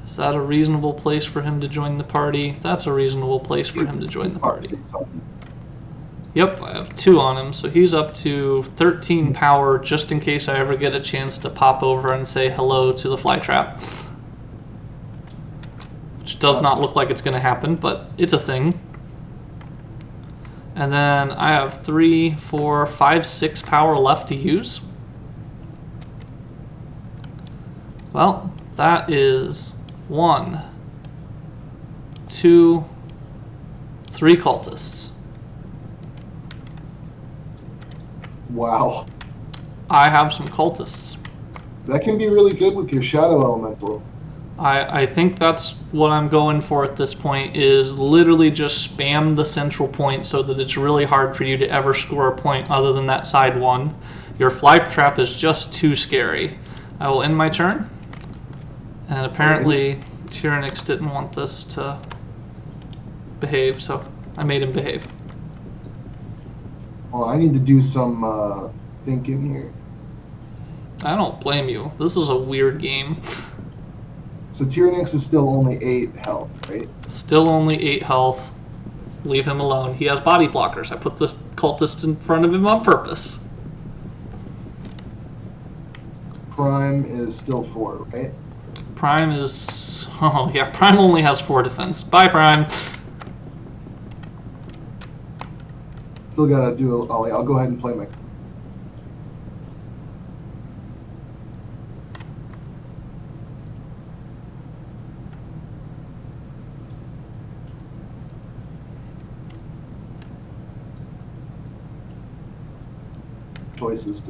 S2: Is that a reasonable place for him to join the party? That's a reasonable place for him to join the party. Yep, I have 2 on him, so he's up to 13 power just in case I ever get a chance to pop over and say hello to the Flytrap. Which does not look like it's going to happen, but it's a thing. And then I have 3, 4, 5, 6 power left to use. Well, that is 1, 2, 3 cultists.
S1: Wow.
S2: I have some cultists.
S1: That can be really good with your Shadow Elemental.
S2: I think that's what I'm going for at this point, is literally just spam the central point so that it's really hard for you to ever score a point other than that side one. Your fly trap is just too scary. I will end my turn. And apparently Tyrannix didn't want this to behave, so I made him behave.
S1: Well, I need to do some thinking here.
S2: I don't blame you. This is a weird game.
S1: So Tyrannix is still only 8 health, right?
S2: Still only 8 health. Leave him alone. He has body blockers. I put the cultist in front of him on purpose.
S1: Prime is still 4, right?
S2: Prime is... Oh, yeah, Prime only has 4 defense. Bye, Prime.
S1: Still gotta do a Ollie. I'll go ahead and play my... choices.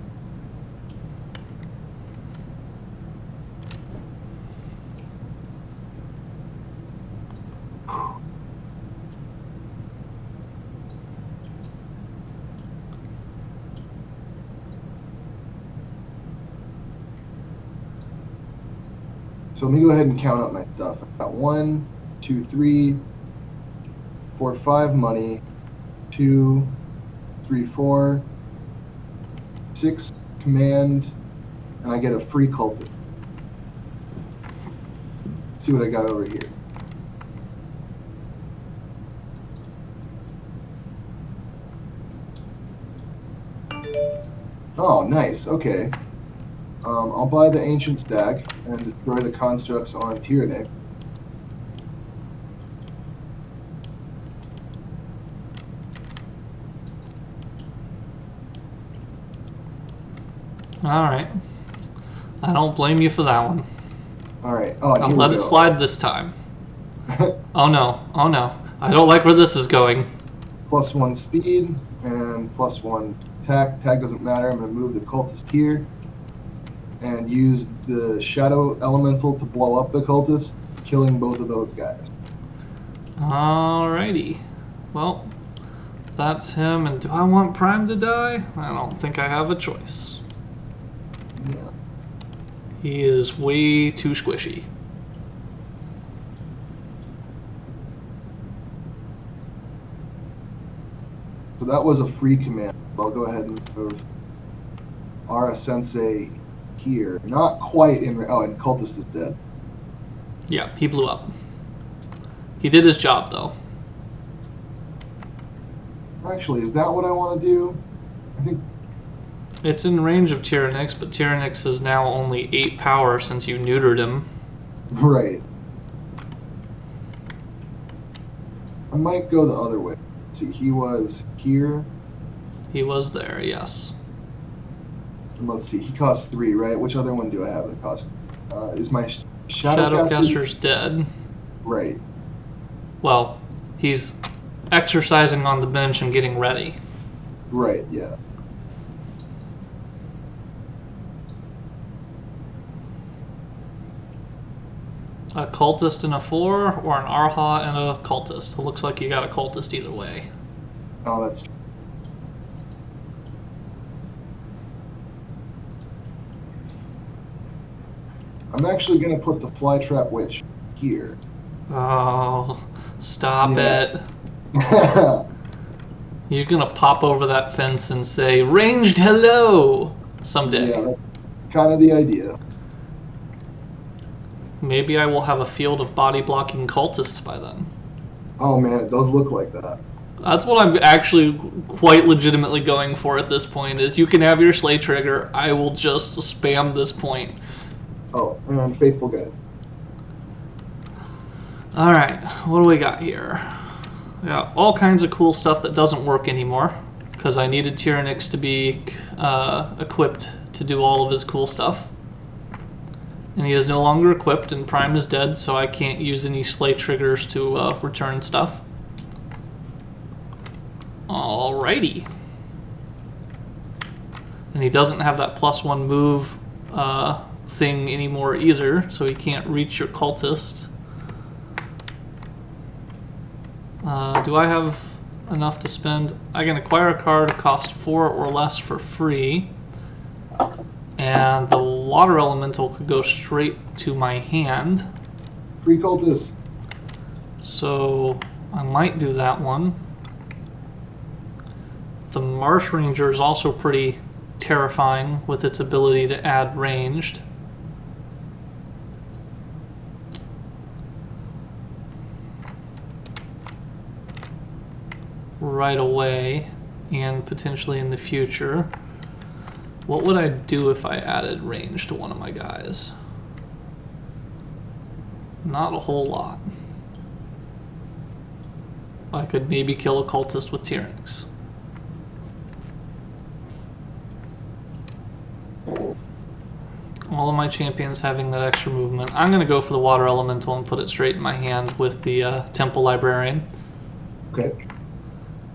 S1: So let me go ahead and count up my stuff. I've got 1, 2, 3, 4, 5 money, 2, 3, 4, 6 command, and I get a free cultist. Let's see what I got over here. Oh, nice. Okay. I'll buy the ancient stack and destroy the constructs on Tyrannic.
S2: Alright. I don't blame you for that one.
S1: Alright. Oh,
S2: I'll let it slide this time. Oh no. Oh no. I don't like where this is going.
S1: +1 speed and +1 attack. Tag doesn't matter. I'm going to move the cultist here and use the shadow elemental to blow up the cultist, killing both of those guys.
S2: Alrighty. Well, that's him. And do I want Prime to die? I don't think I have a choice.
S1: Yeah.
S2: He is way too squishy.
S1: So that was a free command. I'll go ahead and move Ara Sensei here. Not quite in... Oh, and cultist is dead.
S2: Yeah, he blew up. He did his job, though.
S1: Actually, is that what I want to do? I think...
S2: It's in range of Tyrannix, but Tyrannix is now only 8 power since you neutered him.
S1: Right. I might go the other way. Let's see, he was here.
S2: He was there, yes.
S1: And let's see, he costs 3, right? Which other one do I have that costs? Is my Shadowcaster's
S2: dead.
S1: Right.
S2: Well, he's exercising on the bench and getting ready.
S1: Right, yeah.
S2: A cultist and a 4, or an Arha and a cultist. It looks like you got a cultist either way.
S1: Oh, that's true. I'm actually going to put the Flytrap Witch here.
S2: Oh, stop
S1: Yeah.
S2: it. You're going to pop over that fence and say, "Ranged hello," someday.
S1: Yeah, that's kind of the idea.
S2: Maybe I will have a field of body-blocking cultists by then.
S1: Oh man, it does look like that.
S2: That's what I'm actually quite legitimately going for at this point, is you can have your slay trigger, I will just spam this point.
S1: Oh, and Faithful Guide.
S2: Alright, what do we got here? We got all kinds of cool stuff that doesn't work anymore, because I needed Tyrannix to be equipped to do all of his cool stuff. And he is no longer equipped, and Prime is dead, so I can't use any slay triggers to return stuff. Alrighty. And he doesn't have that +1 move thing anymore either, so he can't reach your cultist. Do I have enough to spend? I can acquire a card cost 4 or less for free. And the water elemental could go straight to my hand.
S1: Free cultist.
S2: So I might do that one. The Marsh Ranger is also pretty terrifying with its ability to add ranged. Right away and potentially in the future. What would I do if I added range to one of my guys? Not a whole lot. I could maybe kill a cultist with Tyranics. All of my champions having that extra movement. I'm going to go for the water elemental and put it straight in my hand with the temple librarian.
S1: Okay.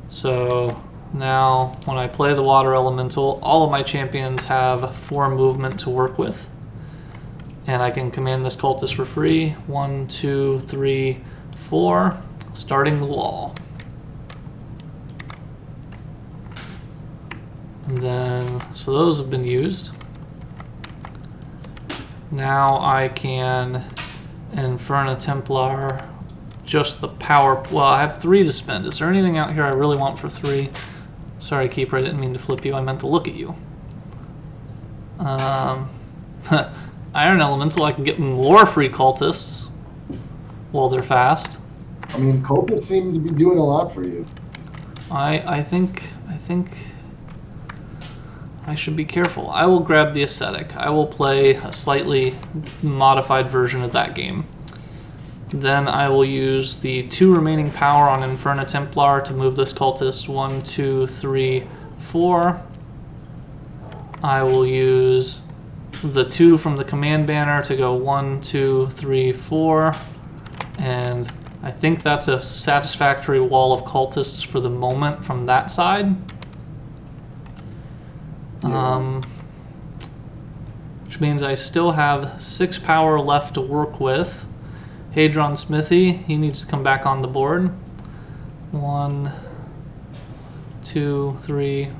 S2: So now when I play the water elemental, all of my champions have 4 movement to work with. And I can command this cultist for free. 1, 2, 3, 4. Starting the wall. And then, so those have been used. Now I can Inferno Templar, just the power. Well, I have 3 to spend. Is there anything out here I really want for 3? Sorry, Keeper, I didn't mean to flip you. I meant to look at you. Iron Elemental, I can get more free cultists while they're fast.
S1: I mean, cultists seem to be doing a lot for you.
S2: I think I should be careful. I will grab the Ascetic. I will play a slightly modified version of that game. Then I will use the 2 remaining power on Inferno Templar to move this cultist 1, 2, 3, 4. I will use the 2 from the command banner to go 1, 2, 3, 4. And I think that's a satisfactory wall of cultists for the moment from that side.
S1: Yeah.
S2: Which means I still have 6 power left to work with. Hadron Smithy, he needs to come back on the board. 1, 2, 3,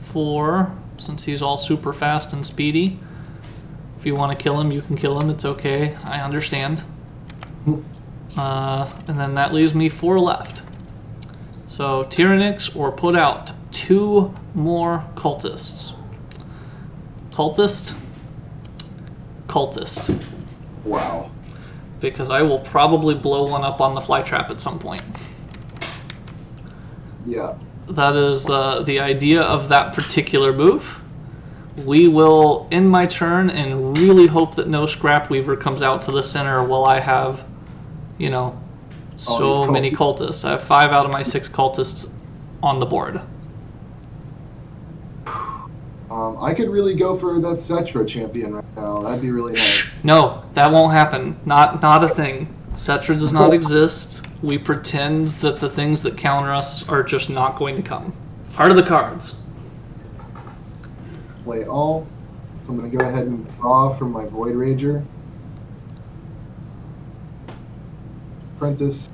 S2: 4, since he's all super fast and speedy. If you want to kill him, you can kill him. It's okay. I understand. And then that leaves me 4 left. So Tyranics or put out 2 more cultists. Cultist.
S1: Wow.
S2: Because I will probably blow one up on the flytrap at some point.
S1: Yeah.
S2: That is the idea of that particular move. We will end my turn and really hope that no Scrap Weaver comes out to the center while I have, you know, so many cultists. I have 5 out of my 6 cultists on the board.
S1: I could really go for that Cetra champion right now. That'd be really nice.
S2: No, that won't happen. Not a thing. Cetra does not exist. We pretend that the things that counter us are just not going to come. Part of the cards.
S1: Play all. So I'm going to go ahead and draw from my Void Rager. Apprentice.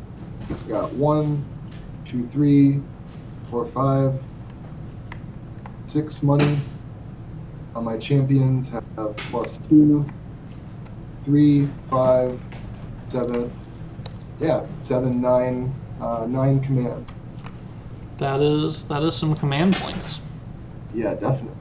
S1: Got 1, 2, 3, 4, 5, 6 money. My champions have +2, 3, 5, 7. Yeah, 7, 9, 9 command.
S2: That is some command points.
S1: Yeah, definitely.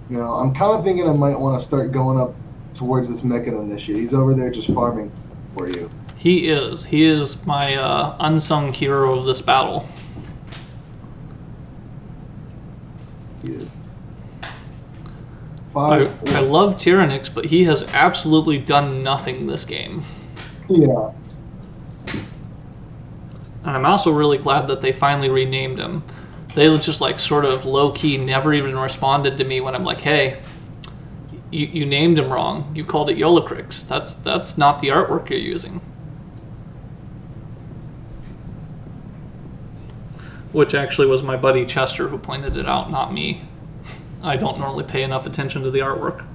S1: Now, I'm kind of thinking I might want to start going up towards this Mechan initiate. He's over there just farming for you.
S2: He is. He is my unsung hero of this battle.
S1: He is.
S2: I
S1: 5.
S2: love Tyranics, but he has absolutely done nothing this game.
S1: Yeah.
S2: And I'm also really glad that they finally renamed him. They just like sort of low-key never even responded to me when I'm like, hey, you named him wrong. You called it Yolacrix. That's not the artwork you're using. Which actually was my buddy Chester who pointed it out, not me. I don't normally pay enough attention to the artwork.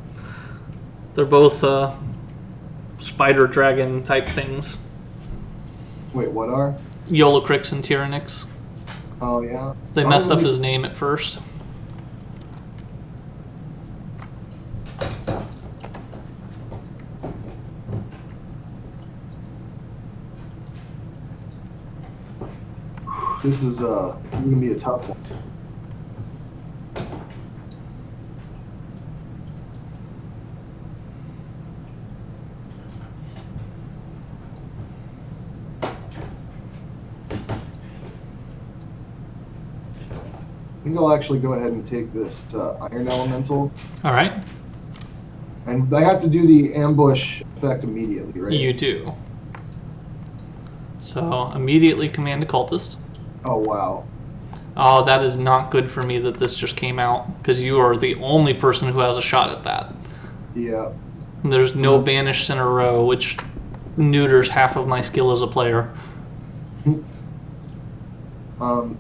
S2: They're both spider dragon type things.
S1: Wait, what are?
S2: Yolacrix and Tyranics.
S1: Oh, yeah.
S2: They messed up his name at first.
S1: This is going to be a tough one. think I'll actually go ahead and take this Iron Elemental.
S2: All right.
S1: And I have to do the ambush effect immediately, right?
S2: You do. So immediately command a cultist.
S1: Oh, wow.
S2: Oh, that is not good for me that this just came out, because you are the only person who has a shot at that.
S1: Yeah.
S2: And there's no banished in a row, which neuters half of my skill as a player.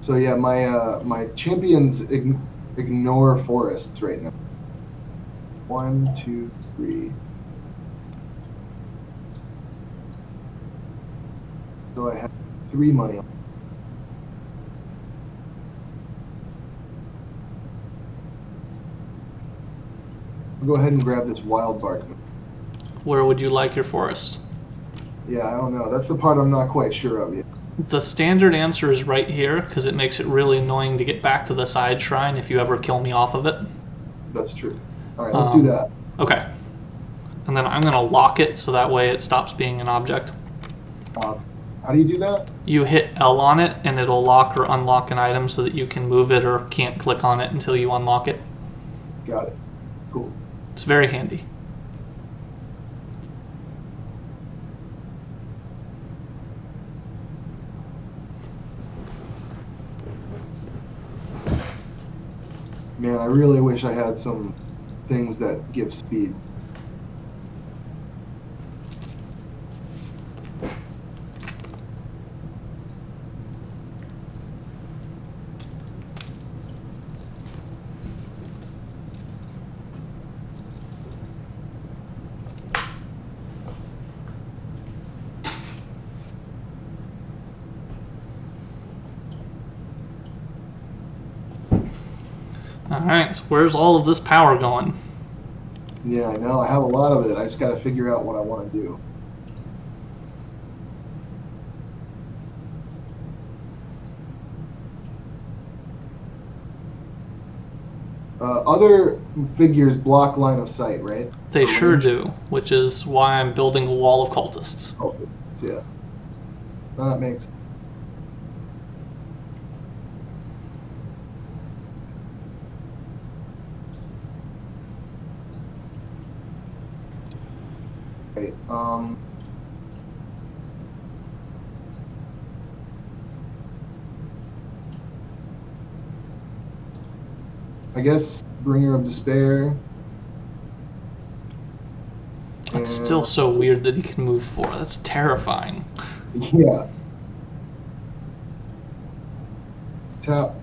S1: So yeah, my champions ignore forests right now. 1, 2, 3. So I have 3 money. I'll go ahead and grab this wild bark.
S2: Where would you like your forest?
S1: Yeah, I don't know. That's the part I'm not quite sure of yet.
S2: The standard answer is right here, because it makes it really annoying to get back to the side shrine if you ever kill me off of it.
S1: That's true. All right, let's do that.
S2: Okay. And then I'm going to lock it so that way it stops being an object.
S1: How do you do that?
S2: You hit L on it, and it'll lock or unlock an item so that you can move it or can't click on it until you unlock it.
S1: Got it. Cool.
S2: It's very handy.
S1: Man, I really wish I had some things that give speed.
S2: Alright, so where's all of this power going?
S1: Yeah, I know. I have a lot of it. I just got to figure out what I want to do. Other figures block line of sight, right?
S2: They sure do, which is why I'm building a wall of cultists.
S1: Oh, yeah. That makes. Right. I guess Bringer of Despair.
S2: It's still so weird that he can move 4. That's terrifying.
S1: Yeah. Tap.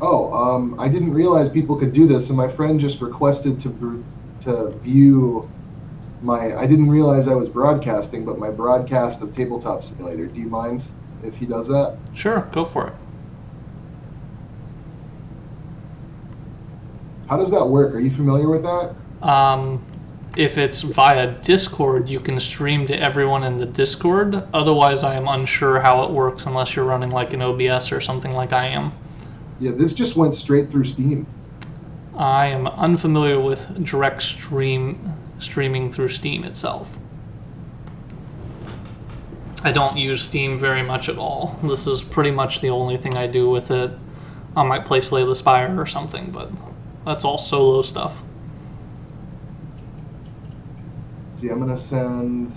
S1: Oh, I didn't realize people could do this, and my friend just requested to view my. I didn't realize I was broadcasting, but my broadcast of Tabletop Simulator. Do you mind if he does that?
S2: Sure, go for it.
S1: How does that work? Are you familiar with that?
S2: If it's via Discord, you can stream to everyone in the Discord. Otherwise, I am unsure how it works unless you're running like an OBS or something like I am.
S1: Yeah, this just went straight through Steam.
S2: I am unfamiliar with direct streaming through Steam itself. I don't use Steam very much at all. This is pretty much the only thing I do with it. I might play Slay the Spire or something, but that's all solo stuff.
S1: See, I'm gonna send.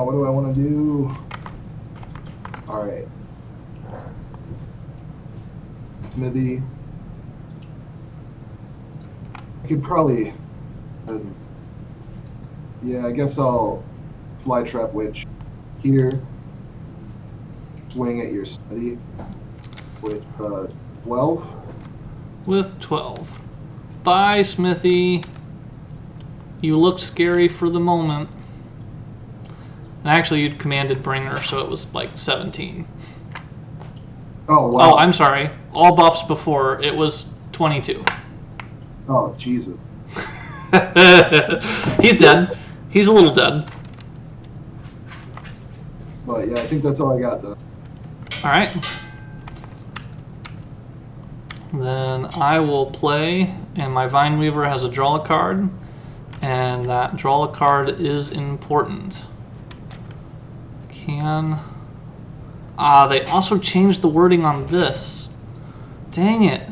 S1: What do I want to do? All right. Smithy. I could probably. Yeah, I guess I'll Flytrap Witch here. Swing at your Smithy with 12.
S2: With 12. Bye, Smithy. You looked scary for the moment. And actually, you'd commanded Bringer, so it was like 17.
S1: Oh, wow.
S2: Oh, I'm sorry. All buffs before, it was 22.
S1: Oh, Jesus.
S2: He's dead. He's a little dead.
S1: But yeah, I think that's all I got, though.
S2: Alright. Then I will play, and my Vine Weaver has a draw a card, and that draw a card is important. They also changed the wording on this. Dang it.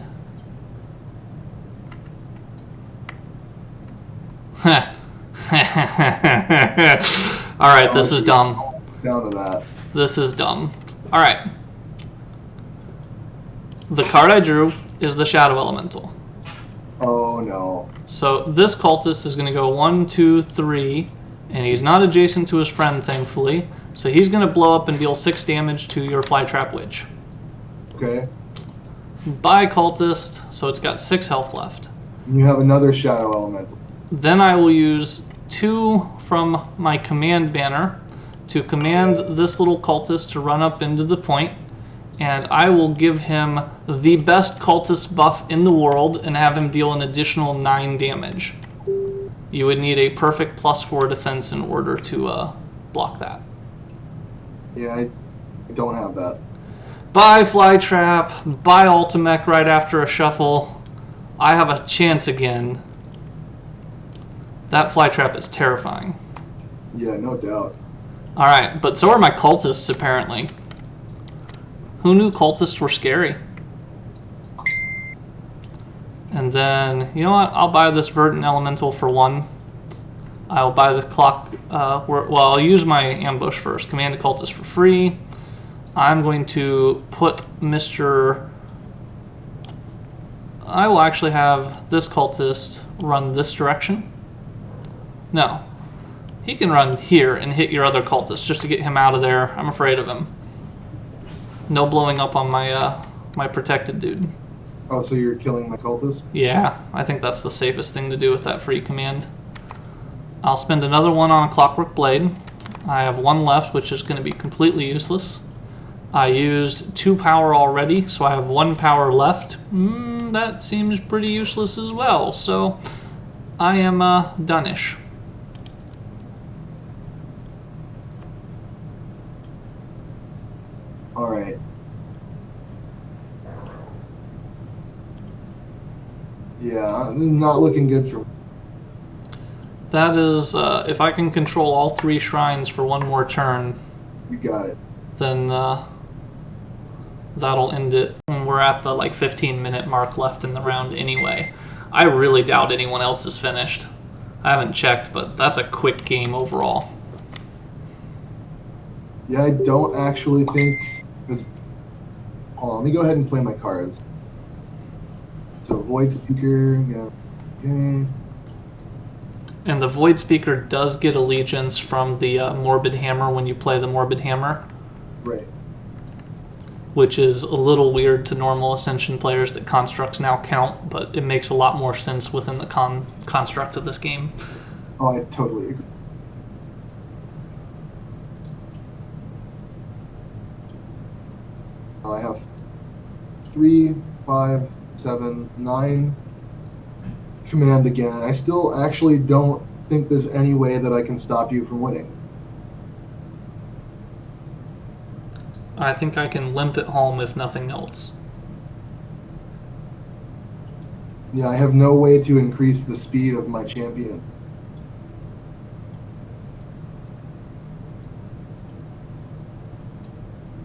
S2: Alright, this is dumb.
S1: Down to that.
S2: This is dumb. Alright. The card I drew is the Shadow Elemental.
S1: Oh no.
S2: So this cultist is going to go 1, 2, 3, and he's not adjacent to his friend, thankfully. So he's going to blow up and deal 6 damage to your Flytrap Witch.
S1: Okay.
S2: Bye, cultist. So it's got 6 health left.
S1: You have another Shadow Elemental.
S2: Then I will use 2 from my command banner to command this little cultist to run up into the point, and I will give him the best cultist buff in the world and have him deal an additional 9 damage. You would need a perfect +4 defense in order to block that.
S1: Yeah, I don't have that.
S2: Bye, Flytrap. Bye, Ultimech right after a shuffle. I have a chance again. That Flytrap is terrifying.
S1: Yeah, no doubt.
S2: Alright, but so are my cultists, apparently. Who knew cultists were scary? And then, you know what? I'll buy this Verdant Elemental for 1. I'll buy the clock. I'll use my ambush first. Command a cultist for free. I'm going to put Mr. I will actually have this cultist run this direction. No. He can run here and hit your other cultist just to get him out of there. I'm afraid of him. No blowing up on my my protected dude.
S1: Oh, so you're killing my cultist?
S2: Yeah, I think that's the safest thing to do with that free command. I'll spend another 1 on a Clockwork Blade. I have 1 left, which is going to be completely useless. I used 2 power already, so I have 1 power left. That seems pretty useless as well, so I am done-ish.
S1: Alright. Yeah, not looking good for me.
S2: That is, if I can control all 3 shrines for 1 more turn,
S1: You got it.
S2: then that'll end it. And we're at the 15-minute mark left in the round anyway. I really doubt anyone else is finished. I haven't checked, but that's a quick game overall.
S1: Yeah, I don't actually think... Hold on, let me go ahead and play my cards. So Void Speaker, yeah, okay.
S2: And the Void Speaker does get allegiance from the Morbid Hammer when you play the Morbid Hammer.
S1: Right.
S2: Which is a little weird to normal Ascension players that constructs now count, but it makes a lot more sense within the construct of this game.
S1: Oh, I totally agree. I have 3, 5, 7, 9 command again. I still actually don't think there's any way that I can stop you from winning.
S2: I think I can limp it home if nothing else.
S1: Yeah, I have no way to increase the speed of my champion.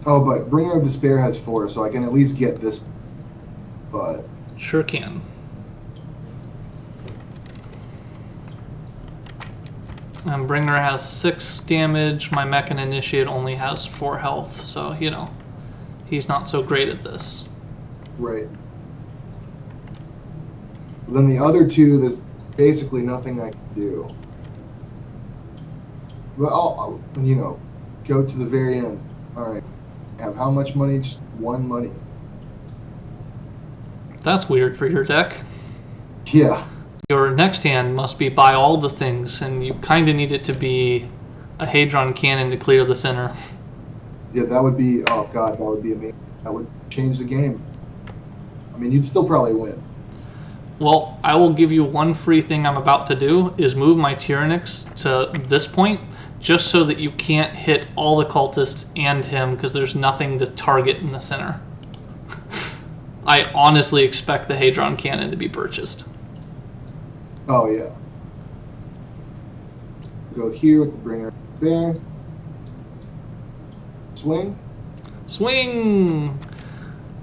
S1: Oh, but Bringer of Despair has 4, so I can at least get this. But
S2: Sure can. And Bringer has 6 damage. My Mechan Initiate only has 4 health, so, you know, he's not so great at this.
S1: right. Then the other 2, there's basically nothing I can do. But I'll you know, go to the very end. All right. Have how much money? Just 1 money.
S2: That's weird for your deck.
S1: Yeah.
S2: Your next hand must be buy all the things, and you kind of need it to be a Hadron Cannon to clear the center.
S1: Yeah, that would be, oh god, that would be amazing. That would change the game. I mean, you'd still probably win.
S2: Well, I will give you one free thing I'm about to do, is move my Tyrannix to this point, just so that you can't hit all the cultists and him, because there's nothing to target in the center. I honestly expect the Hadron Cannon to be purchased.
S1: Oh, yeah. Go here with the bringer there. Swing.
S2: Swing!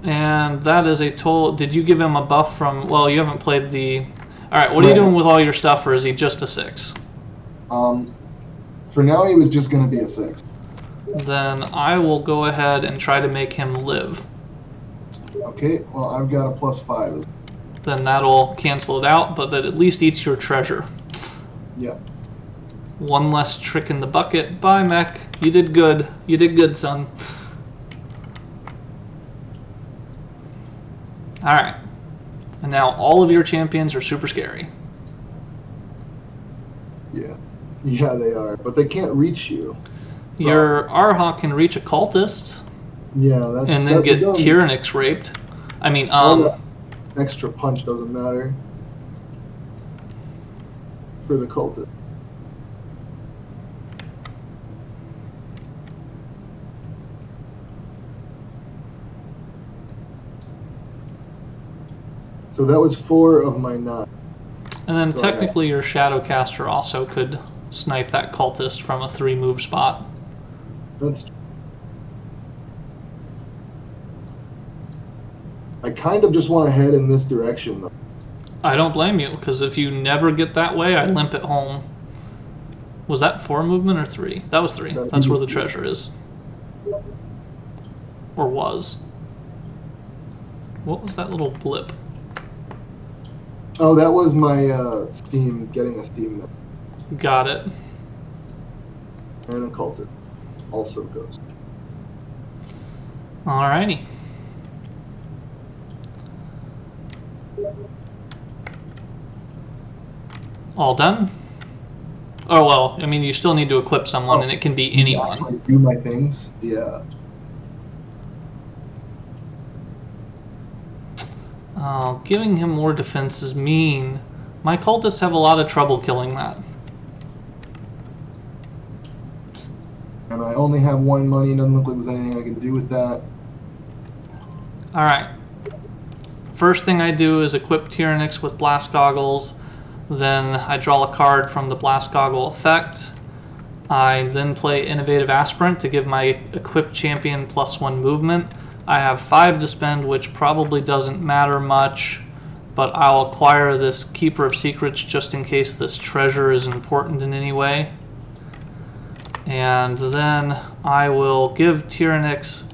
S2: And that is a total... Did you give him a buff from... Well, you haven't played the... Alright, what are you doing with all your stuff, or is he just a 6?
S1: For now, he was just going to be a 6.
S2: Then I will go ahead and try to make him live.
S1: Okay, well, I've got a +5.
S2: Then that'll cancel it out, but that at least eats your treasure.
S1: Yeah.
S2: One less trick in the bucket. Bye, mech. You did good. You did good, son. Alright. And now all of your champions are super scary.
S1: Yeah. Yeah, they are. But they can't reach you.
S2: Your Arha can reach a cultist.
S1: Yeah, that,
S2: and then get Tyrannix raped. I mean,
S1: extra punch doesn't matter for the cultist. So that was 4 of my 9.
S2: And then technically your Shadowcaster also could snipe that cultist from a 3-move spot.
S1: That's... I kind of just want to head in this direction, though.
S2: I don't blame you, because if you never get that way, I limp it home. Was that 4 movement or 3? That was 3. That's where the treasure is. Or was. What was that little blip?
S1: Oh, that was my Steam, getting a Steam net.
S2: Got it.
S1: And a cultist. Also goes.
S2: Alrighty. All done? Oh, well, I mean, you still need to equip someone, and it can be anyone.
S1: Do my things? Yeah.
S2: Oh, giving him more defense is mean. My cultists have a lot of trouble killing that.
S1: And I only have 1 money. Doesn't look like there's anything I can do with that.
S2: Alright. First thing I do is equip Tyrannix with Blast Goggles. Then I draw a card from the Blast Goggle effect. I then play Innovative Aspirant to give my equipped champion +1 movement. I have 5 to spend, which probably doesn't matter much, but I'll acquire this Keeper of Secrets just in case this treasure is important in any way. And then I will give Tyrannix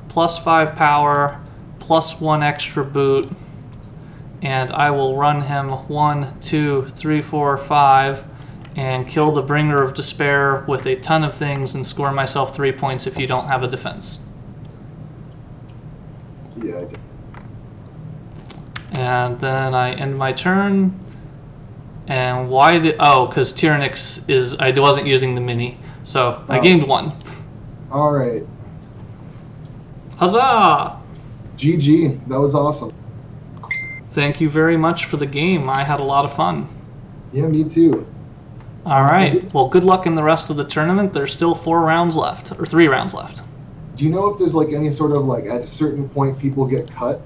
S2: +5 power, +1 extra boot, and I will run him 1, 2, 3, 4, 5, and kill the Bringer of Despair with a ton of things and score myself 3 points if you don't have a defense.
S1: Yeah, I did.
S2: And then I end my turn. And why did... Oh, because Tyrannix is... I wasn't using the mini. So I gained 1.
S1: Alright.
S2: Huzzah!
S1: GG. That was awesome.
S2: Thank you very much for the game. I had a lot of fun.
S1: Yeah, me too.
S2: Alright. Well, good luck in the rest of the tournament. There's still 4 rounds left. Or 3 rounds left.
S1: Do you know if there's like any sort of like at a certain point people get cut?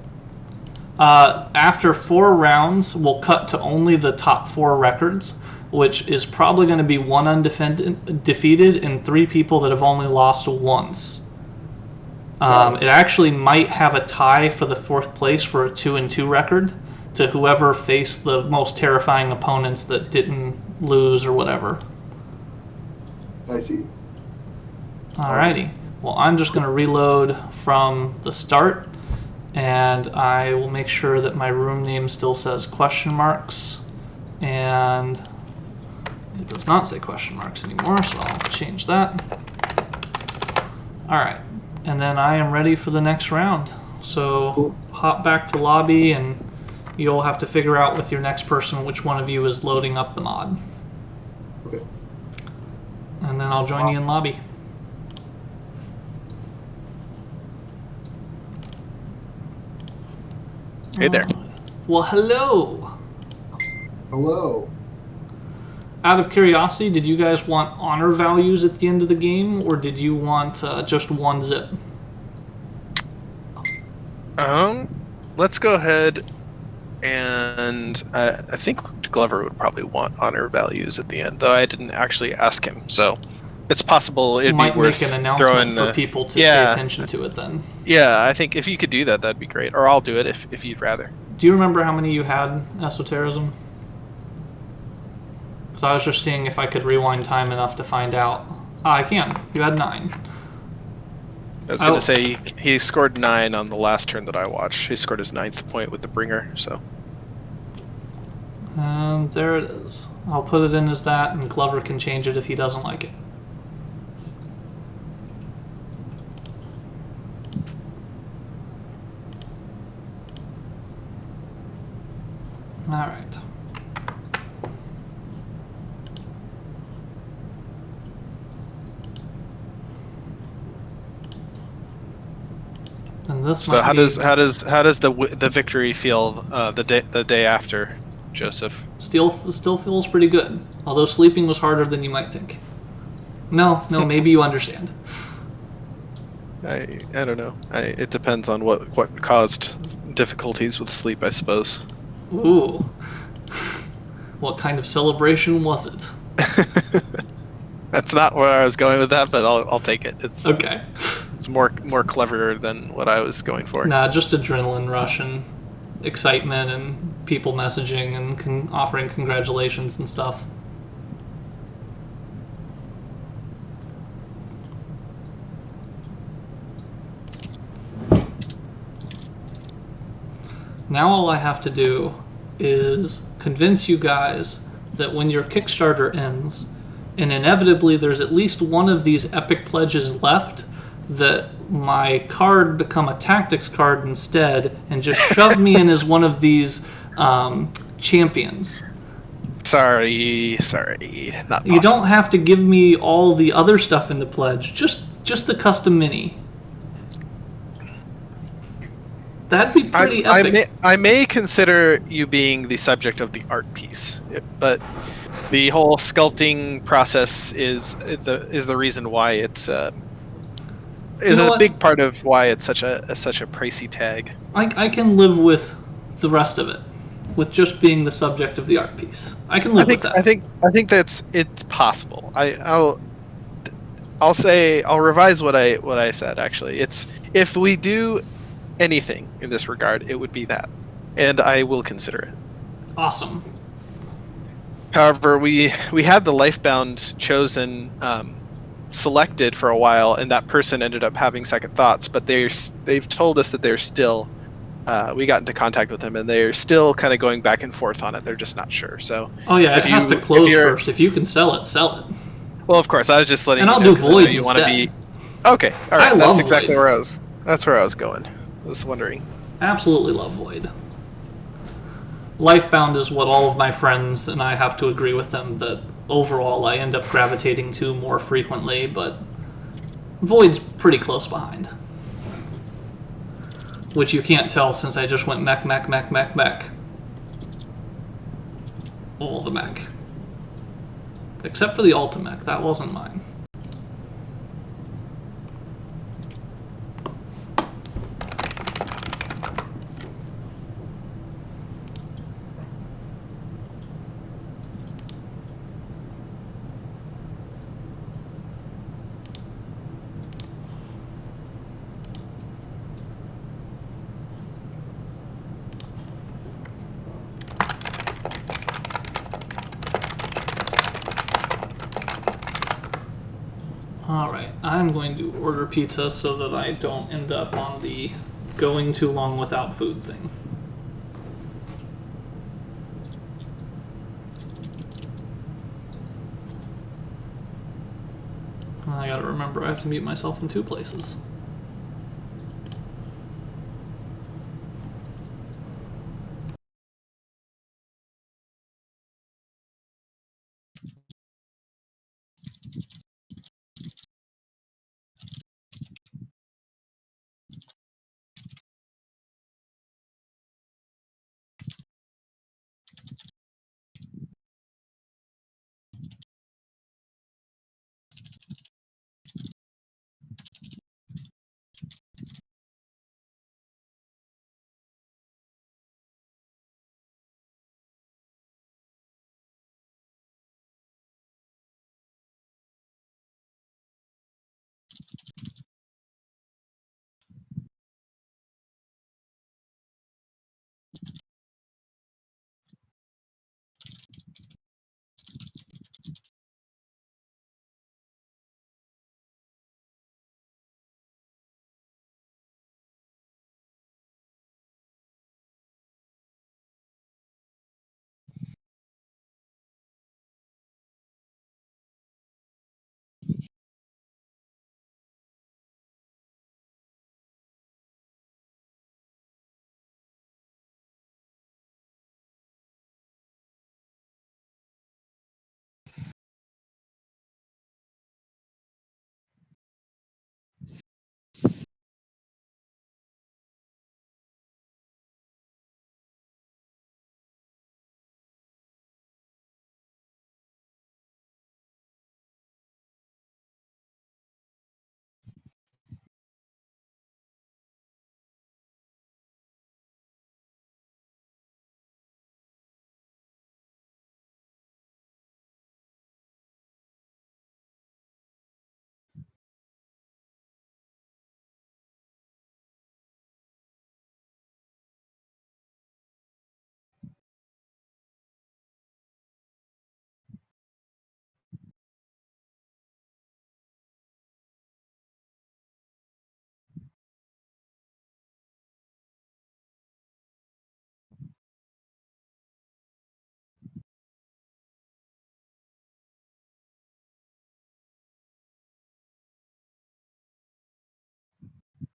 S2: After 4 rounds, we'll cut to only the top 4 records, which is probably going to be 1 undefeated and 3 people that have only lost once. It actually might have a tie for the 4th place for a 2-2 record to whoever faced the most terrifying opponents that didn't lose or whatever.
S1: I see.
S2: Alrighty. Well, I'm just going to reload from the start, and I will make sure that my room name still says question marks, and it does not say question marks anymore, so I'll change that. Alright, and then I am ready for the next round. So
S1: Cool.
S2: Hop back to lobby, and you'll have to figure out with your next person which one of you is loading up the mod.
S1: Okay.
S2: And then I'll join you in lobby.
S3: Hey there.
S2: Well, hello.
S1: Hello.
S2: Out of curiosity, did you guys want honor values at the end of the game, or did you want just 1 zip?
S3: let's go ahead and I think Glover would probably want honor values at the end, though I didn't actually ask him, so it's possible it'd
S2: Might
S3: be worth
S2: make an announcement
S3: throwing
S2: for people to
S3: yeah,
S2: pay attention to it then.
S3: Yeah, I think if you could do that, that'd be great. Or I'll do it if you'd rather.
S2: Do you remember how many you had, Esotericism? Because I was just seeing if I could rewind time enough to find out. I can. You had 9.
S3: I was going to say he scored 9 on the last turn that I watched. He scored his 9th point with the bringer, so.
S2: And there it is. I'll put it in as that, and Glover can change it if he doesn't like it. All right. And this
S3: so how does the victory feel the day after, Joseph?
S2: Still feels pretty good, although sleeping was harder than you might think. No, maybe you understand.
S3: I don't know. It depends on what caused difficulties with sleep, I suppose.
S2: Ooh. What kind of celebration was it?
S3: That's not where I was going with that, but I'll take it. It's
S2: okay.
S3: It's more clever than what I was going for.
S2: Nah, just adrenaline rush and excitement and people messaging and offering congratulations and stuff. Now all I have to do is convince you guys that when your Kickstarter ends, and inevitably there's at least one of these epic pledges left, that my card become a tactics card instead and just shove me in as one of these champions.
S3: Sorry, not possible.
S2: You don't have to give me all the other stuff in the pledge, just the custom mini. That'd be pretty epic.
S3: I may consider you being the subject of the art piece, but the whole sculpting process is the reason why it's is a big part of why it's such a pricey tag.
S2: I can live with the rest of it, with just being the subject of the art piece. I can live with that.
S3: I think it's possible. I'll revise what I said. Actually, it's if we do anything in this regard, it would be that, and I will consider it.
S2: Awesome.
S3: However, we had the Lifebound chosen selected for a while, and that person ended up having second thoughts, but they've told us that they're still we got into contact with them and they're still kind of going back and forth on it. They're just not sure. So
S2: it has to close first. If you can sell it, sell it.
S3: Well, of course, I was just letting
S2: and
S3: you
S2: I'll
S3: know
S2: do Void
S3: you
S2: instead.
S3: Want to be okay. All right,
S2: that's
S3: exactly
S2: Void.
S3: That's where I was going. I was wondering.
S2: Absolutely love Void. Lifebound is what all of my friends and I have to agree with them that overall I end up gravitating to more frequently, but Void's pretty close behind. Which you can't tell since I just went mech. All the mech. Except for the Ultimech, that wasn't mine. Alright, I'm going to order pizza so that I don't end up on the going too long without food thing. I gotta remember I have to mute myself in 2 places.